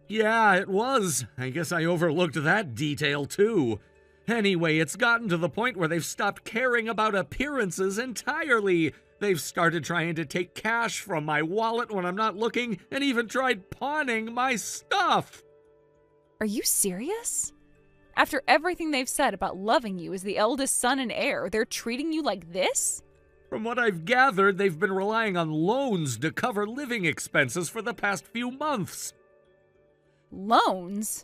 Yeah, it was. I guess I overlooked that detail, too. Anyway, it's gotten to the point where they've stopped caring about appearances entirely. They've started trying to take cash from my wallet when I'm not looking, and even tried pawning my stuff. Are you serious? After everything they've said about loving you as the eldest son and heir, they're treating you like this? From what I've gathered, they've been relying on loans to cover living expenses for the past few months. Loans?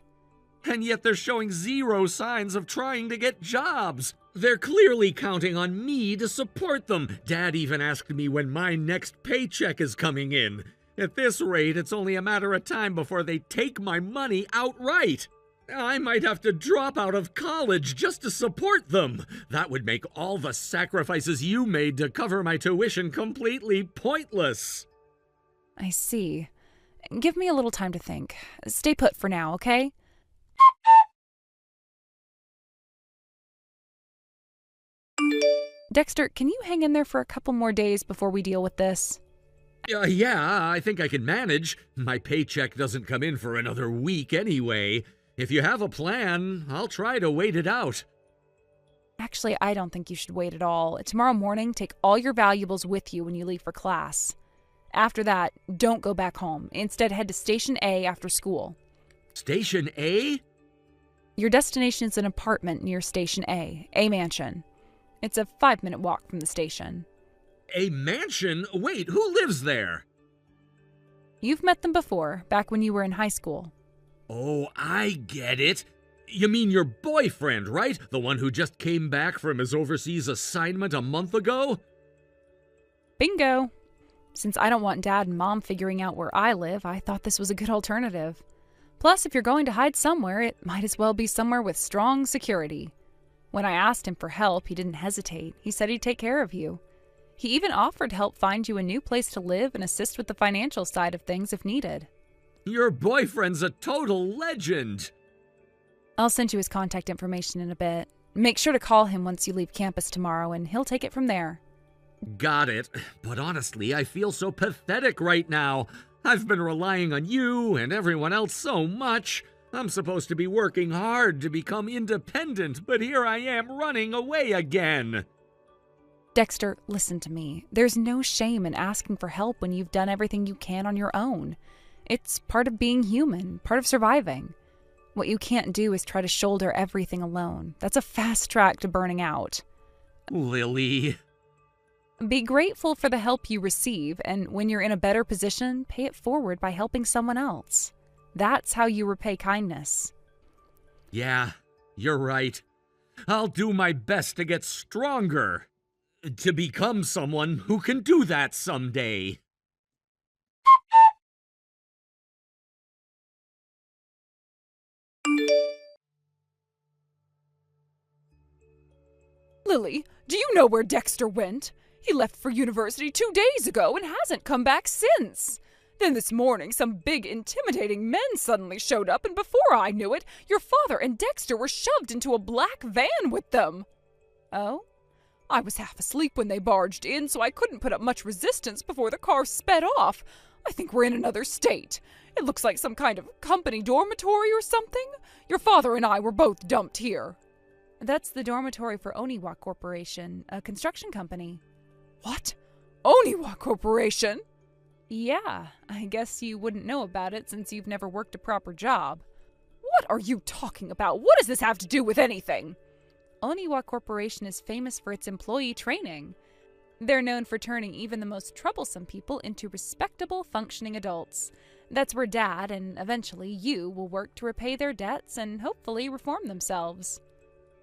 And yet they're showing zero signs of trying to get jobs. They're clearly counting on me to support them. Dad even asked me when my next paycheck is coming in. At this rate, it's only a matter of time before they take my money outright. I might have to drop out of college just to support them. That would make all the sacrifices you made to cover my tuition completely pointless. I see. Give me a little time to think. Stay put for now, okay? Dexter, can you hang in there for a couple more days before we deal with this? Yeah, I think I can manage. My paycheck doesn't come in for another week anyway. If you have a plan, I'll try to wait it out. Actually, I don't think you should wait at all. Tomorrow morning, take all your valuables with you when you leave for class. After that, don't go back home. Instead, head to Station A after school. Station A? Your destination is an apartment near Station A mansion. It's a 5-minute walk from the station. A mansion? Wait, who lives there? You've met them before, back when you were in high school. Oh, I get it. You mean your boyfriend, right? The one who just came back from his overseas assignment a month ago? Bingo! Since I don't want Dad and Mom figuring out where I live, I thought this was a good alternative. Plus, if you're going to hide somewhere, it might as well be somewhere with strong security. When I asked him for help, he didn't hesitate. He said he'd take care of you. He even offered to help find you a new place to live and assist with the financial side of things if needed. Your boyfriend's a total legend. I'll send you his contact information in a bit. Make sure to call him once you leave campus tomorrow, and he'll take it from there. Got it. But honestly, I feel so pathetic right now. I've been relying on you and everyone else so much. I'm supposed to be working hard to become independent, but here I am running away again. Dexter, listen to me. There's no shame in asking for help when you've done everything you can on your own. It's part of being human, part of surviving. What you can't do is try to shoulder everything alone. That's a fast track to burning out. Lily. Be grateful for the help you receive, and when you're in a better position, pay it forward by helping someone else. That's how you repay kindness. Yeah, you're right. I'll do my best to get stronger. To become someone who can do that someday. Lily, do you know where Dexter went? He left for university 2 days ago and hasn't come back since. Then this morning, some big, intimidating men suddenly showed up, and before I knew it, your father and Dexter were shoved into a black van with them. Oh? I was half asleep when they barged in, so I couldn't put up much resistance before the car sped off. I think we're in another state. It looks like some kind of company dormitory or something. Your father and I were both dumped here. That's the dormitory for Oniwa Corporation, a construction company. What? Oniwa Corporation? Yeah, I guess you wouldn't know about it since you've never worked a proper job. What are you talking about? What does this have to do with anything? Oniwa Corporation is famous for its employee training. They're known for turning even the most troublesome people into respectable, functioning adults. That's where Dad, and eventually you, will work to repay their debts and hopefully reform themselves.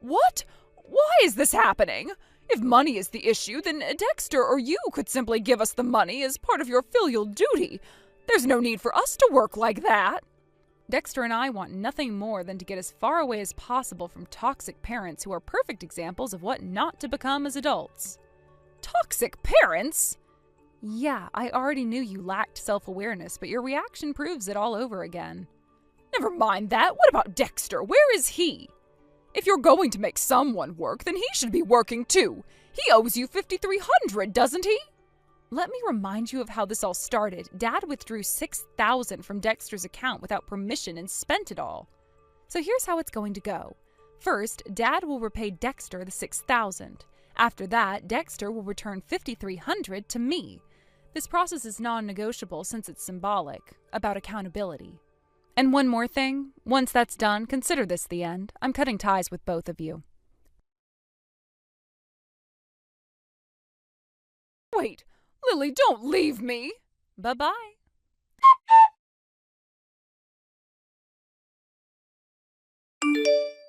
What? Why is this happening? If money is the issue, then Dexter or you could simply give us the money as part of your filial duty. There's no need for us to work like that. Dexter and I want nothing more than to get as far away as possible from toxic parents who are perfect examples of what not to become as adults. Toxic parents? Yeah, I already knew you lacked self-awareness, but your reaction proves it all over again. Never mind that. What about Dexter? Where is he? If you're going to make someone work, then he should be working too. He owes you $5,300, doesn't he? Let me remind you of how this all started. Dad withdrew $6,000 from Dexter's account without permission and spent it all. So here's how it's going to go. First, Dad will repay Dexter the $6,000. After that, Dexter will return $5,300 to me. This process is non-negotiable since it's symbolic, about accountability. And one more thing, once that's done, consider this the end. I'm cutting ties with both of you. Wait, Lily, don't leave me! Bye-bye.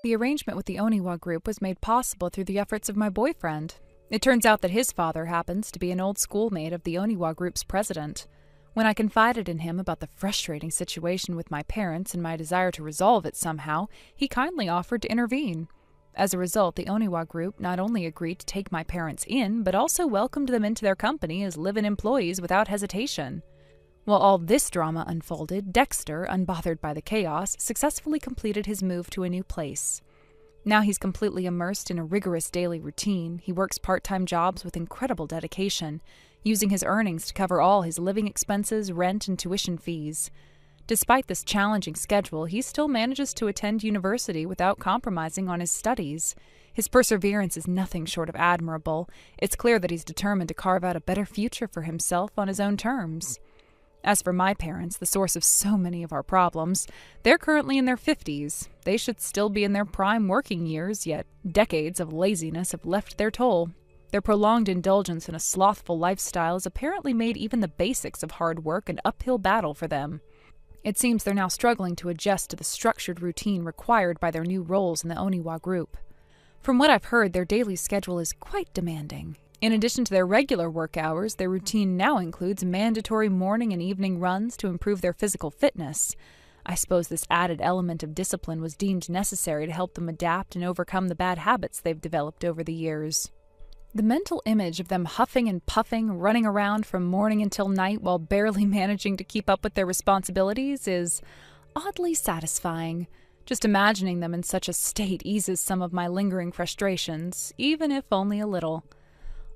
The arrangement with the Oniwa group was made possible through the efforts of my boyfriend. It turns out that his father happens to be an old schoolmate of the Oniwa group's president. When I confided in him about the frustrating situation with my parents and my desire to resolve it somehow, he kindly offered to intervene. As a result, the Oniwa group not only agreed to take my parents in, but also welcomed them into their company as live-in employees without hesitation. While all this drama unfolded, Dexter, unbothered by the chaos, successfully completed his move to a new place. Now he's completely immersed in a rigorous daily routine. He works part-time jobs with incredible dedication, using his earnings to cover all his living expenses, rent, and tuition fees. Despite this challenging schedule, he still manages to attend university without compromising on his studies. His perseverance is nothing short of admirable. It's clear that he's determined to carve out a better future for himself on his own terms. As for my parents, the source of so many of our problems, they're currently in their 50s. They should still be in their prime working years, yet decades of laziness have left their toll. Their prolonged indulgence in a slothful lifestyle has apparently made even the basics of hard work an uphill battle for them. It seems they're now struggling to adjust to the structured routine required by their new roles in the Oniwa group. From what I've heard, their daily schedule is quite demanding. In addition to their regular work hours, their routine now includes mandatory morning and evening runs to improve their physical fitness. I suppose this added element of discipline was deemed necessary to help them adapt and overcome the bad habits they've developed over the years. The mental image of them huffing and puffing, running around from morning until night while barely managing to keep up with their responsibilities is oddly satisfying. Just imagining them in such a state eases some of my lingering frustrations, even if only a little.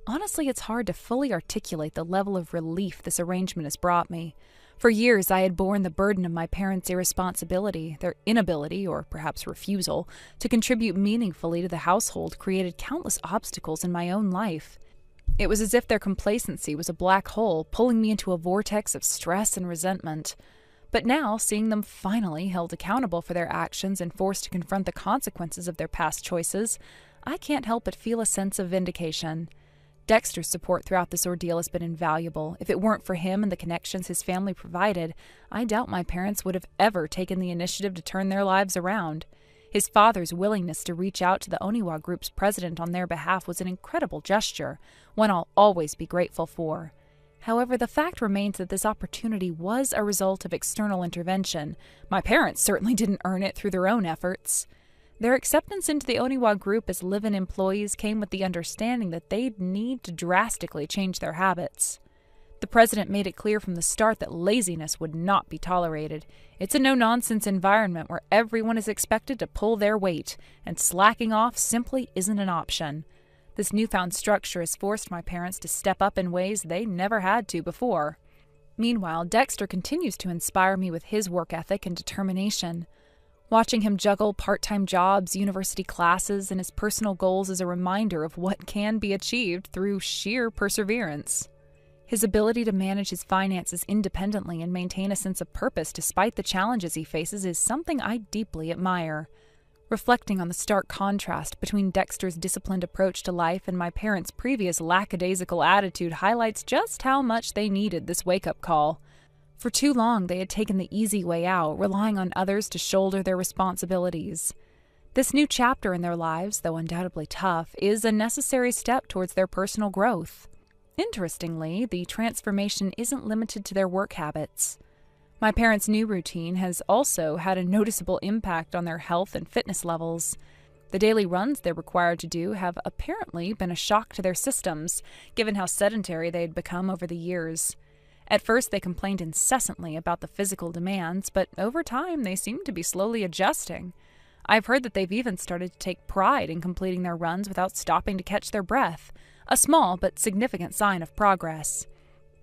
Honestly, it's hard to fully articulate the level of relief this arrangement has brought me. For years, I had borne the burden of my parents' irresponsibility. Their inability, or perhaps refusal, to contribute meaningfully to the household created countless obstacles in my own life. It was as if their complacency was a black hole, pulling me into a vortex of stress and resentment. But now, seeing them finally held accountable for their actions and forced to confront the consequences of their past choices, I can't help but feel a sense of vindication. Dexter's support throughout this ordeal has been invaluable. If it weren't for him and the connections his family provided, I doubt my parents would have ever taken the initiative to turn their lives around. His father's willingness to reach out to the Oniwa group's president on their behalf was an incredible gesture, one I'll always be grateful for. However, the fact remains that this opportunity was a result of external intervention. My parents certainly didn't earn it through their own efforts. Their acceptance into the Oniwa group as live-in employees came with the understanding that they'd need to drastically change their habits. The president made it clear from the start that laziness would not be tolerated. It's a no-nonsense environment where everyone is expected to pull their weight, and slacking off simply isn't an option. This newfound structure has forced my parents to step up in ways they never had to before. Meanwhile, Dexter continues to inspire me with his work ethic and determination. Watching him juggle part-time jobs, university classes, and his personal goals is a reminder of what can be achieved through sheer perseverance. His ability to manage his finances independently and maintain a sense of purpose despite the challenges he faces is something I deeply admire. Reflecting on the stark contrast between Dexter's disciplined approach to life and my parents' previous lackadaisical attitude highlights just how much they needed this wake-up call. For too long, they had taken the easy way out, relying on others to shoulder their responsibilities. This new chapter in their lives, though undoubtedly tough, is a necessary step towards their personal growth. Interestingly, the transformation isn't limited to their work habits. My parents' new routine has also had a noticeable impact on their health and fitness levels. The daily runs they're required to do have apparently been a shock to their systems, given how sedentary they had become over the years. At first, they complained incessantly about the physical demands, but over time, they seemed to be slowly adjusting. I've heard that they've even started to take pride in completing their runs without stopping to catch their breath, a small but significant sign of progress.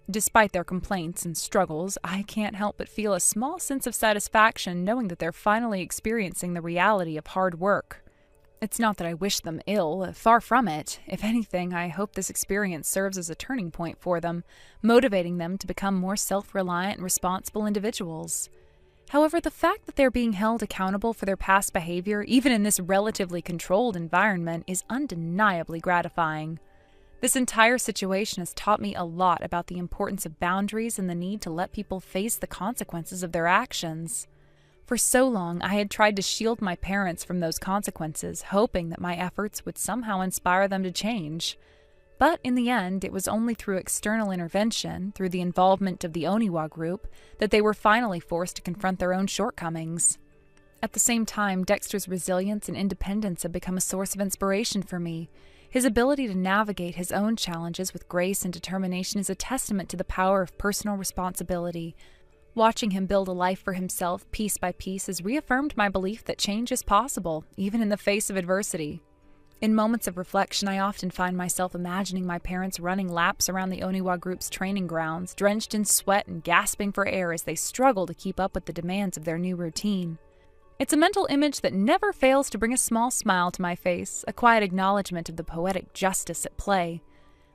Despite their complaints and struggles, I can't help but feel a small sense of satisfaction knowing that they're finally experiencing the reality of hard work. It's not that I wish them ill, far from it. If anything, I hope this experience serves as a turning point for them, motivating them to become more self-reliant and responsible individuals. However, the fact that they're being held accountable for their past behavior, even in this relatively controlled environment, is undeniably gratifying. This entire situation has taught me a lot about the importance of boundaries and the need to let people face the consequences of their actions. For so long, I had tried to shield my parents from those consequences, hoping that my efforts would somehow inspire them to change. But in the end, it was only through external intervention, through the involvement of the Oniwa group, that they were finally forced to confront their own shortcomings. At the same time, Dexter's resilience and independence have become a source of inspiration for me. His ability to navigate his own challenges with grace and determination is a testament to the power of personal responsibility. Watching him build a life for himself piece by piece has reaffirmed my belief that change is possible, even in the face of adversity. In moments of reflection, I often find myself imagining my parents running laps around the Oniwa group's training grounds, drenched in sweat and gasping for air as they struggle to keep up with the demands of their new routine. It's a mental image that never fails to bring a small smile to my face, a quiet acknowledgement of the poetic justice at play.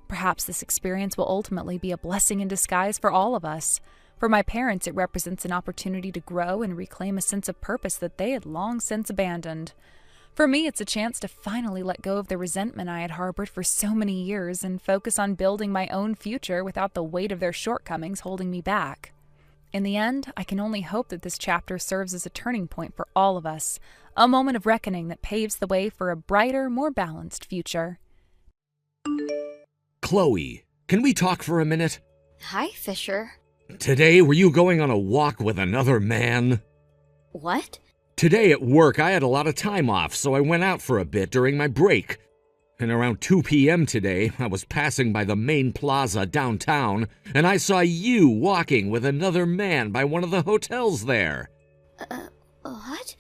Perhaps this experience will ultimately be a blessing in disguise for all of us, For my parents, it represents an opportunity to grow and reclaim a sense of purpose that they had long since abandoned. For me, it's a chance to finally let go of the resentment I had harbored for so many years and focus on building my own future without the weight of their shortcomings holding me back. In the end, I can only hope that this chapter serves as a turning point for all of us, a moment of reckoning that paves the way for a brighter, more balanced future. Chloe, can we talk for a minute? Hi, Fisher. Today, were you going on a walk with another man? What? Today at work, I had a lot of time off, so I went out for a bit during my break. And around 2 p.m. today, I was passing by the main plaza downtown, and I saw you walking with another man by one of the hotels there. What?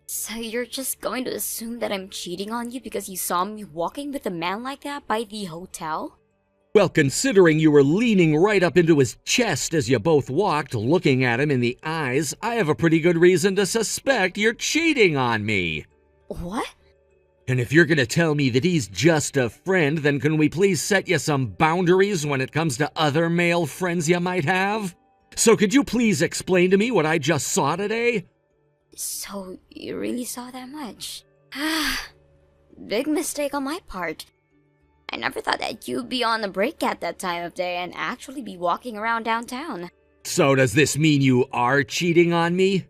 So you're just going to assume that I'm cheating on you because you saw me walking with a man like that by the hotel? Well, considering you were leaning right up into his chest as you both walked, looking at him in the eyes, I have a pretty good reason to suspect you're cheating on me. What? And if you're gonna tell me that he's just a friend, then can we please set you some boundaries when it comes to other male friends you might have? So could you please explain to me what I just saw today? So you really saw that much? Big mistake on my part. I never thought that you'd be on the break at that time of day and actually be walking around downtown. So does this mean you are cheating on me?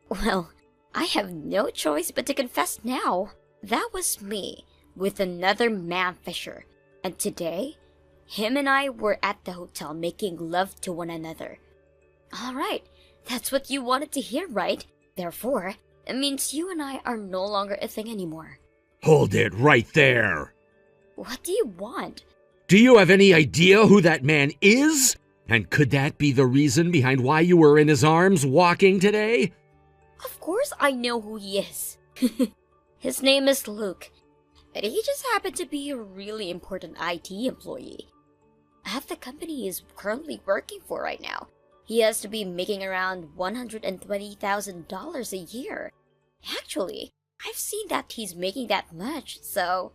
Well, I have no choice but to confess now. That was me, with another man, Fisher. And today, him and I were at the hotel making love to one another. Alright, that's what you wanted to hear, right? Therefore, it means you and I are no longer a thing anymore. Hold it right there. What do you want? Do you have any idea who that man is? And could that be the reason behind why you were in his arms walking today? Of course I know who he is. His name is Luke, but he just happened to be a really important IT employee. At the company he is currently working for right now, he has to be making around $120,000 a year. Actually, I've seen that he's making that much, so...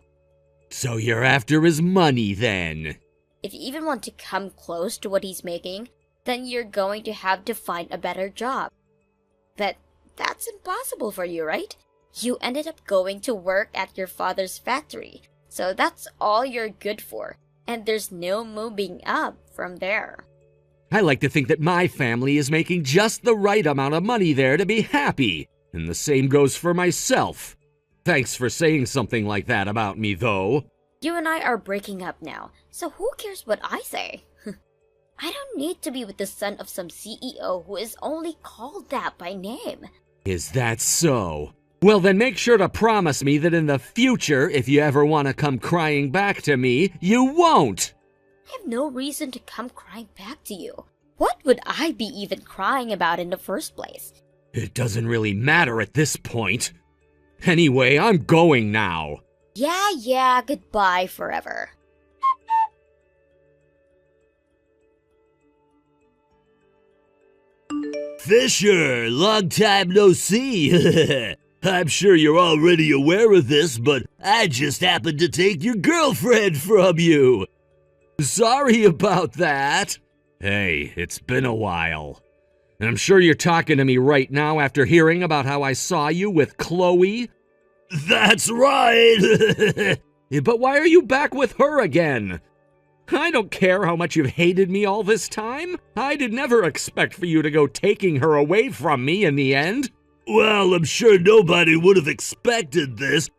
So you're after his money then? If you even want to come close to what he's making, then you're going to have to find a better job. But that's impossible for you, right? You ended up going to work at your father's factory, so that's all you're good for, and there's no moving up from there. I like to think that my family is making just the right amount of money there to be happy, and the same goes for myself. Thanks for saying something like that about me, though. You and I are breaking up now, so who cares what I say? I don't need to be with the son of some CEO who is only called that by name. Is that so? Well, then make sure to promise me that in the future, if you ever want to come crying back to me, you won't. I have no reason to come crying back to you. What would I be even crying about in the first place? It doesn't really matter at this point. Anyway, I'm going now. Yeah, goodbye forever. Fisher, long time no see. I'm sure you're already aware of this, but I just happened to take your girlfriend from you. Sorry about that. Hey, it's been a while. And I'm sure you're talking to me right now after hearing about how I saw you with Chloe. That's right. But why are you back with her again? I don't care how much you've hated me all this time. I did never expect for you to go taking her away from me in the end. Well, I'm sure nobody would have expected this,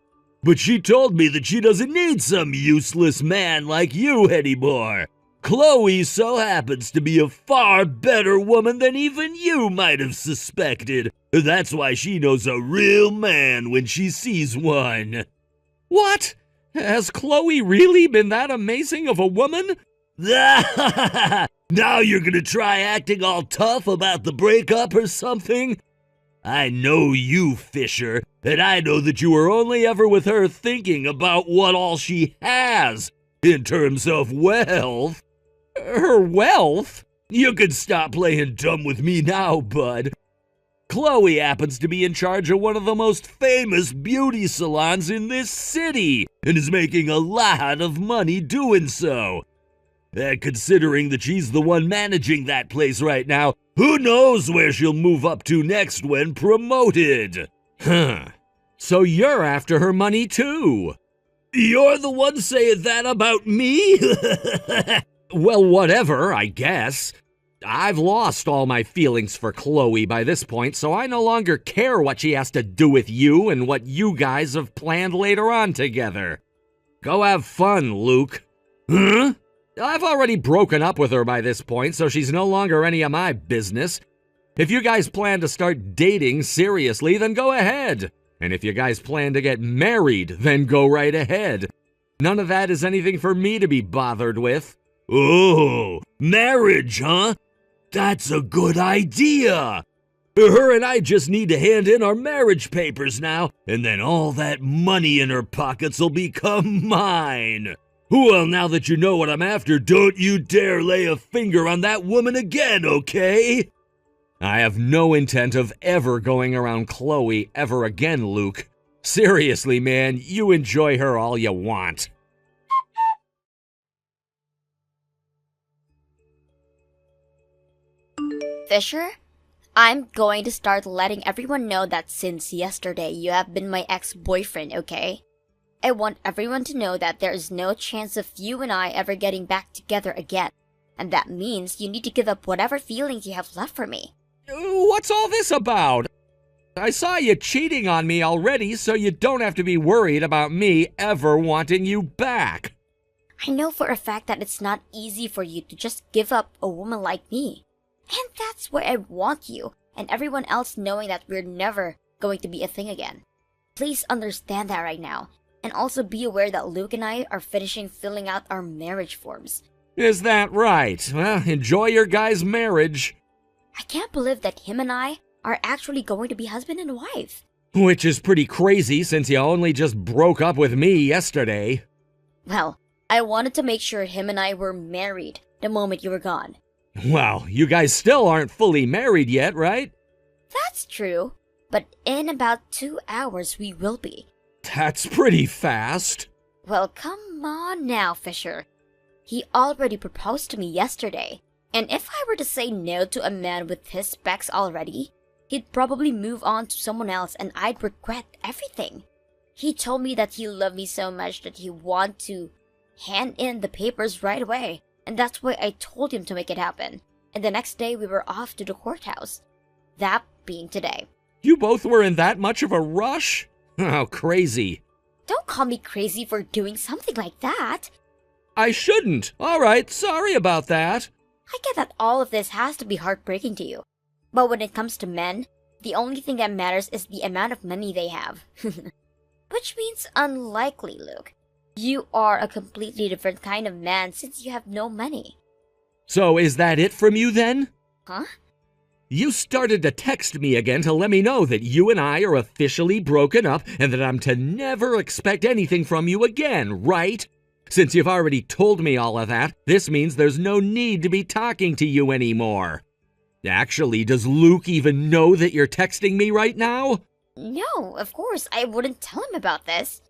but she told me that she doesn't need some useless man like you anymore. Chloe so happens to be a far better woman than even you might have suspected. That's why she knows a real man when she sees one. What? Has Chloe really been that amazing of a woman? Now you're gonna try acting all tough about the breakup or something? I know you, Fisher, and I know that you were only ever with her thinking about what all she has in terms of wealth. Her wealth? You can stop playing dumb with me now, bud. Chloe happens to be in charge of one of the most famous beauty salons in this city and is making a lot of money doing so. Considering that she's the one managing that place right now, who knows where she'll move up to next when promoted? Huh. So you're after her money too? You're the one saying that about me? Well, whatever, I guess. I've lost all my feelings for Chloe by this point, so I no longer care what she has to do with you and what you guys have planned later on together. Go have fun, Luke. Huh? I've already broken up with her by this point, so she's no longer any of my business. If you guys plan to start dating seriously, then go ahead. And if you guys plan to get married, then go right ahead. None of that is anything for me to be bothered with. Oh, marriage, huh? That's a good idea. Her and I just need to hand in our marriage papers now, and then all that money in her pockets will become mine. Well, now that you know what I'm after, don't you dare lay a finger on that woman again, okay? I have no intent of ever going around Chloe ever again, Luke. Seriously, man, you enjoy her all you want. Fisher, I'm going to start letting everyone know that since yesterday you have been my ex-boyfriend, okay? I want everyone to know that there is no chance of you and I ever getting back together again. And that means you need to give up whatever feelings you have left for me. What's all this about? I saw you cheating on me already, so you don't have to be worried about me ever wanting you back. I know for a fact that it's not easy for you to just give up a woman like me. And that's why I want you and everyone else knowing that we're never going to be a thing again. Please understand that right now. And also be aware that Luke and I are finishing filling out our marriage forms. Is that right? Well, enjoy your guys' marriage. I can't believe that him and I are actually going to be husband and wife. Which is pretty crazy since you only just broke up with me yesterday. Well, I wanted to make sure him and I were married the moment you were gone. Well, you guys still aren't fully married yet, right? That's true, but in about 2 hours we will be. That's pretty fast. Well, come on now, Fisher. He already proposed to me yesterday, and if I were to say no to a man with his specs already, he'd probably move on to someone else and I'd regret everything. He told me that he loved me so much that he wanted to hand in the papers right away, and that's why I told him to make it happen. And the next day we were off to the courthouse. That being today. You both were in that much of a rush? How crazy. Don't call me crazy for doing something like that. I shouldn't. All right, sorry about that. I get that all of this has to be heartbreaking to you. But when it comes to men, the only thing that matters is the amount of money they have. Which means unlikely, Luke. You are a completely different kind of man since you have no money. So is that it from you then? Huh? You started to text me again to let me know that you and I are officially broken up and that I'm to never expect anything from you again, right? Since you've already told me all of that, this means there's no need to be talking to you anymore. Actually, does Luke even know that you're texting me right now? No, of course, I wouldn't tell him about this.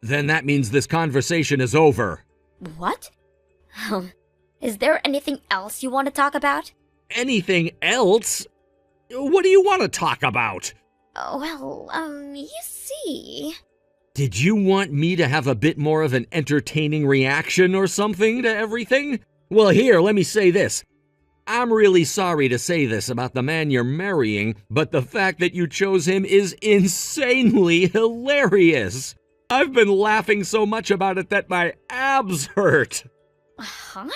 Then that means this conversation is over. What? Is there anything else you want to talk about? Anything else? What do you want to talk about? Well, you see... Did you want me to have a bit more of an entertaining reaction or something to everything? Well, here, let me say this. I'm really sorry to say this about the man you're marrying, but the fact that you chose him is insanely hilarious. I've been laughing so much about it that my abs hurt. Huh?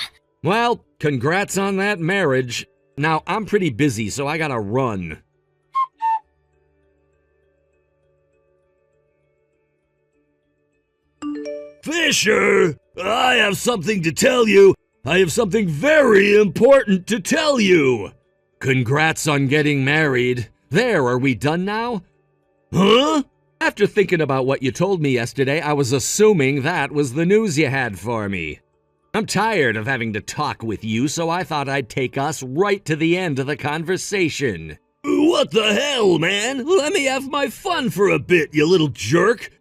Well, congrats on that marriage. Now, I'm pretty busy, so I gotta run. Fisher, I have something to tell you. I have something very important to tell you. Congrats on getting married. There, are we done now? Huh? After thinking about what you told me yesterday, I was assuming that was the news you had for me. I'm tired of having to talk with you, so I thought I'd take us right to the end of the conversation. What the hell, man? Let me have my fun for a bit, you little jerk.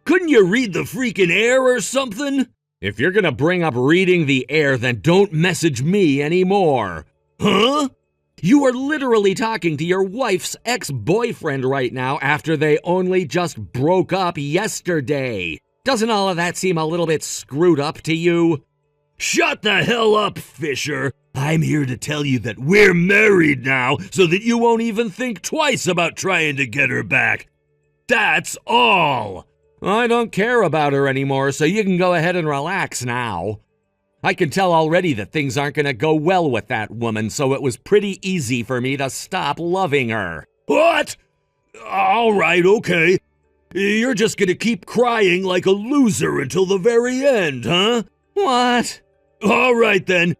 Couldn't you read the freaking air or something? If you're gonna bring up reading the air, then don't message me anymore. Huh? You are literally talking to your wife's ex-boyfriend right now after they only just broke up yesterday. Doesn't all of that seem a little bit screwed up to you? Shut the hell up, Fisher. I'm here to tell you that we're married now so that you won't even think twice about trying to get her back. That's all. I don't care about her anymore, so you can go ahead and relax now. I can tell already that things aren't going to go well with that woman, so it was pretty easy for me to stop loving her. What? All right, okay. You're just gonna keep crying like a loser until the very end, huh? What? All right then.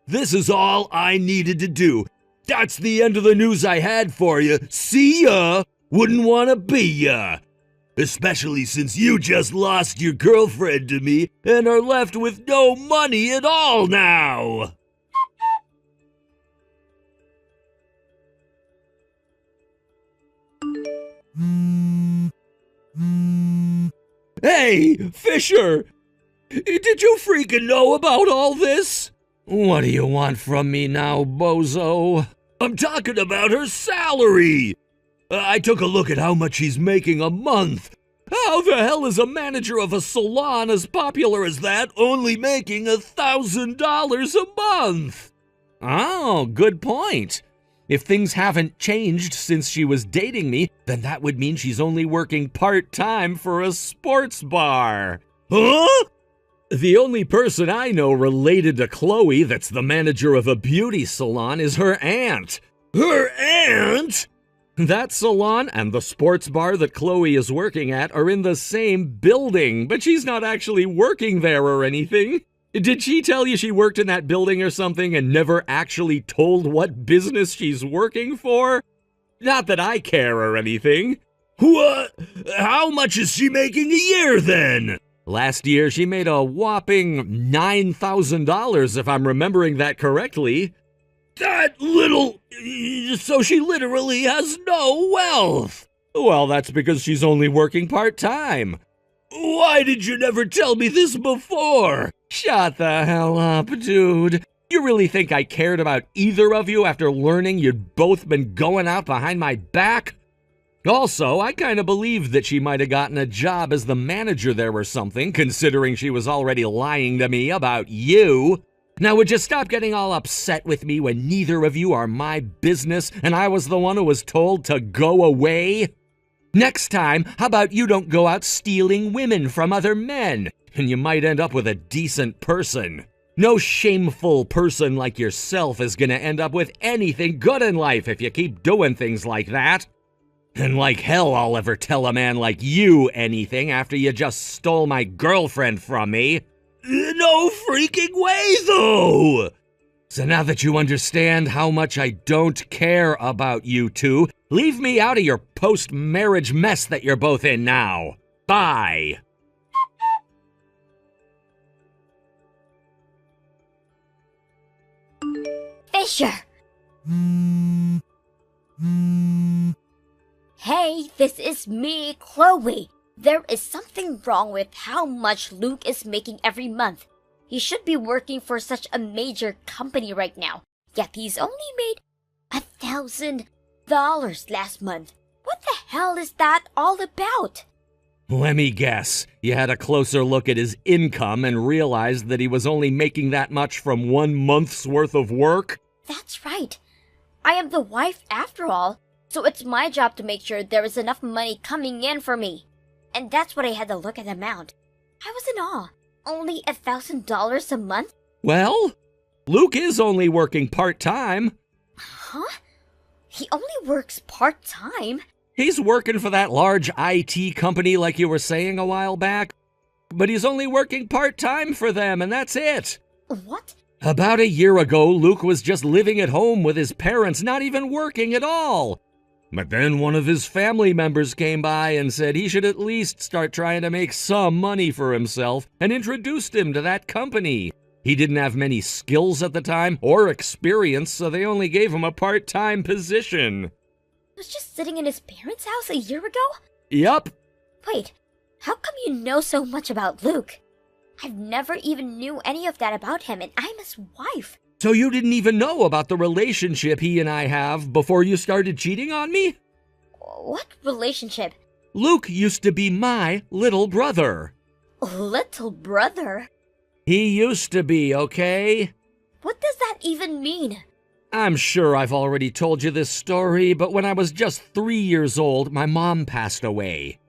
This is all I needed to do. That's the end of the news I had for you. See ya. Wouldn't want to be ya. Especially since you just lost your girlfriend to me and are left with no money at all now. Hey, Fisher! Did you freaking know about all this? What do you want from me now, bozo? I'm talking about her salary! I took a look at how much she's making a month. How the hell is a manager of a salon as popular as that only making $1,000 a month? Oh, good point. If things haven't changed since she was dating me, then that would mean she's only working part-time for a sports bar. Huh? The only person I know related to Chloe that's the manager of a beauty salon is her aunt. Her aunt? That salon and the sports bar that Chloe is working at are in the same building, but she's not actually working there or anything. Did she tell you she worked in that building or something and never actually told what business she's working for? Not that I care or anything. What? How much is she making a year then? Last year she made a whopping $9,000 if I'm remembering that correctly. That little... So she literally has no wealth. Well, that's because she's only working part-time. Why did you never tell me this before? Shut the hell up, dude. You really think I cared about either of you after learning you'd both been going out behind my back? Also, I kind of believed that she might have gotten a job as the manager there or something, considering she was already lying to me about you. Now, would you stop getting all upset with me when neither of you are my business and I was the one who was told to go away? Next time, how about you don't go out stealing women from other men, and you might end up with a decent person. No shameful person like yourself is gonna end up with anything good in life if you keep doing things like that. And like hell I'll ever tell a man like you anything after you just stole my girlfriend from me. No freaking way, though! So now that you understand how much I don't care about you two, leave me out of your post-marriage mess that you're both in now. Bye! Fisher! Hey, this is me, Chloe. There is something wrong with how much Luke is making every month. He should be working for such a major company right now, yet he's only made $1,000 last month. What the hell is that all about? Let me guess. You had a closer look at his income and realized that he was only making that much from 1 month's worth of work? That's right. I am the wife after all, so it's my job to make sure there is enough money coming in for me. And that's what I had to look at the amount. I was in awe. Only $1,000 a month? Well, Luke is only working part-time. Huh? He only works part-time? He's working for that large IT company like you were saying a while back. But he's only working part-time for them, and that's it. What? About a year ago, Luke was just living at home with his parents, not even working at all. But then one of his family members came by and said he should at least start trying to make some money for himself and introduced him to that company. He didn't have many skills at the time or experience, so they only gave him a part-time position. He was just sitting in his parents' house a year ago? Yup. Wait, how come you know so much about Luke? I've never even knew any of that about him, and I'm his wife. So you didn't even know about the relationship he and I have before you started cheating on me? What relationship? Luke used to be my little brother. Little brother? He used to be, okay? What does that even mean? I'm sure I've already told you this story, but when I was just 3 years old, my mom passed away.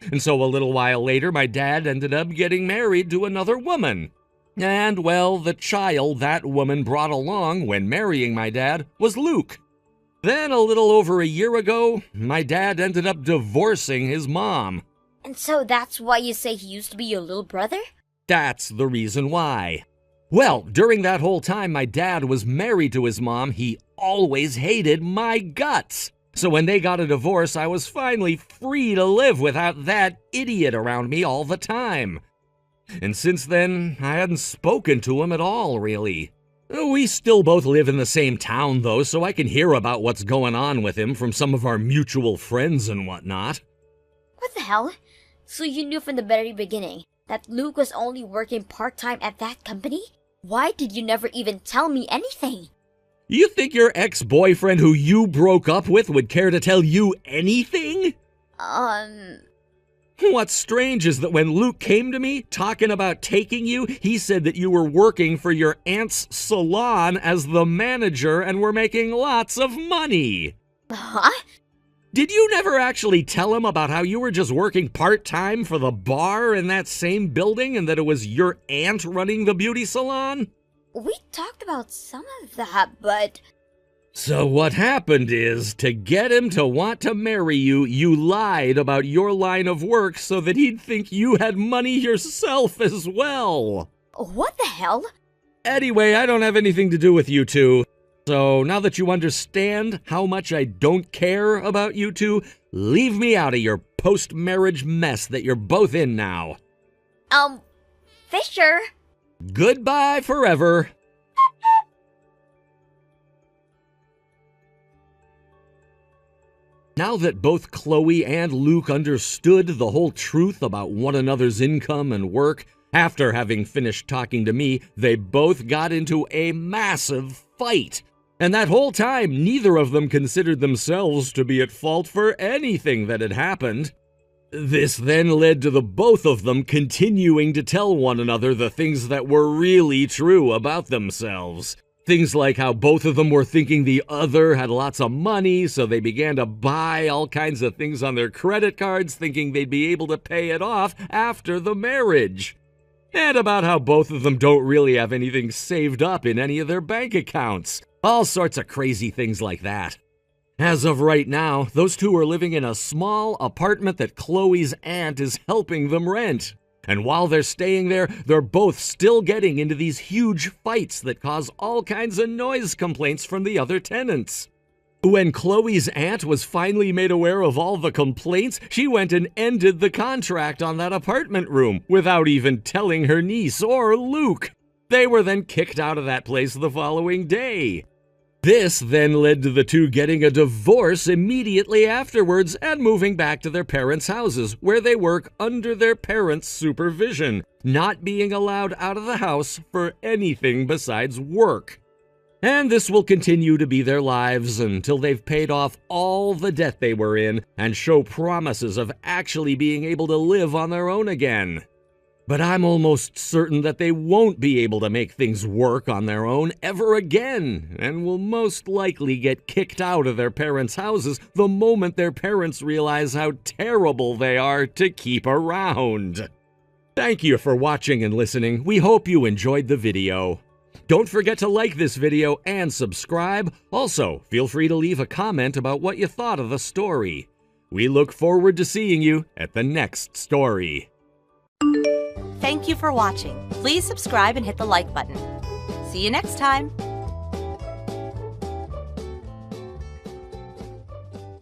And so a little while later, my dad ended up getting married to another woman. And, well, the child that woman brought along when marrying my dad was Luke. Then, a little over a year ago, my dad ended up divorcing his mom. And so that's why you say he used to be your little brother? That's the reason why. Well, during that whole time my dad was married to his mom, he always hated my guts. So when they got a divorce, I was finally free to live without that idiot around me all the time. And since then, I hadn't spoken to him at all, really. We still both live in the same town, though, so I can hear about what's going on with him from some of our mutual friends and whatnot. What the hell? So you knew from the very beginning that Luke was only working part-time at that company? Why did you never even tell me anything? You think your ex-boyfriend who you broke up with would care to tell you anything? What's strange is that when Luke came to me talking about taking you, he said that you were working for your aunt's salon as the manager and were making lots of money. Huh? Did you never actually tell him about how you were just working part-time for the bar in that same building and that it was your aunt running the beauty salon? We talked about some of that, but... So what happened is, to get him to want to marry you, you lied about your line of work so that he'd think you had money yourself as well. What the hell? Anyway, I don't have anything to do with you two. So now that you understand how much I don't care about you two, leave me out of your post-marriage mess that you're both in now. Fisher? Goodbye forever. Now that both Chloe and Luke understood the whole truth about one another's income and work, after having finished talking to me, they both got into a massive fight. And that whole time, neither of them considered themselves to be at fault for anything that had happened. This then led to the both of them continuing to tell one another the things that were really true about themselves. Things like how both of them were thinking the other had lots of money, so they began to buy all kinds of things on their credit cards, thinking they'd be able to pay it off after the marriage. And about how both of them don't really have anything saved up in any of their bank accounts. All sorts of crazy things like that. As of right now, those two are living in a small apartment that Chloe's aunt is helping them rent. And while they're staying there, they're both still getting into these huge fights that cause all kinds of noise complaints from the other tenants. When Chloe's aunt was finally made aware of all the complaints, she went and ended the contract on that apartment room without even telling her niece or Luke. They were then kicked out of that place the following day. This then led to the two getting a divorce immediately afterwards and moving back to their parents' houses, where they work under their parents' supervision, not being allowed out of the house for anything besides work. And this will continue to be their lives until they've paid off all the debt they were in and show promises of actually being able to live on their own again. But I'm almost certain that they won't be able to make things work on their own ever again, and will most likely get kicked out of their parents' houses the moment their parents realize how terrible they are to keep around. Thank you for watching and listening. We hope you enjoyed the video. Don't forget to like this video and subscribe. Also, feel free to leave a comment about what you thought of the story. We look forward to seeing you at the next story. Thank you for watching. Please subscribe and hit the like button. See you next time.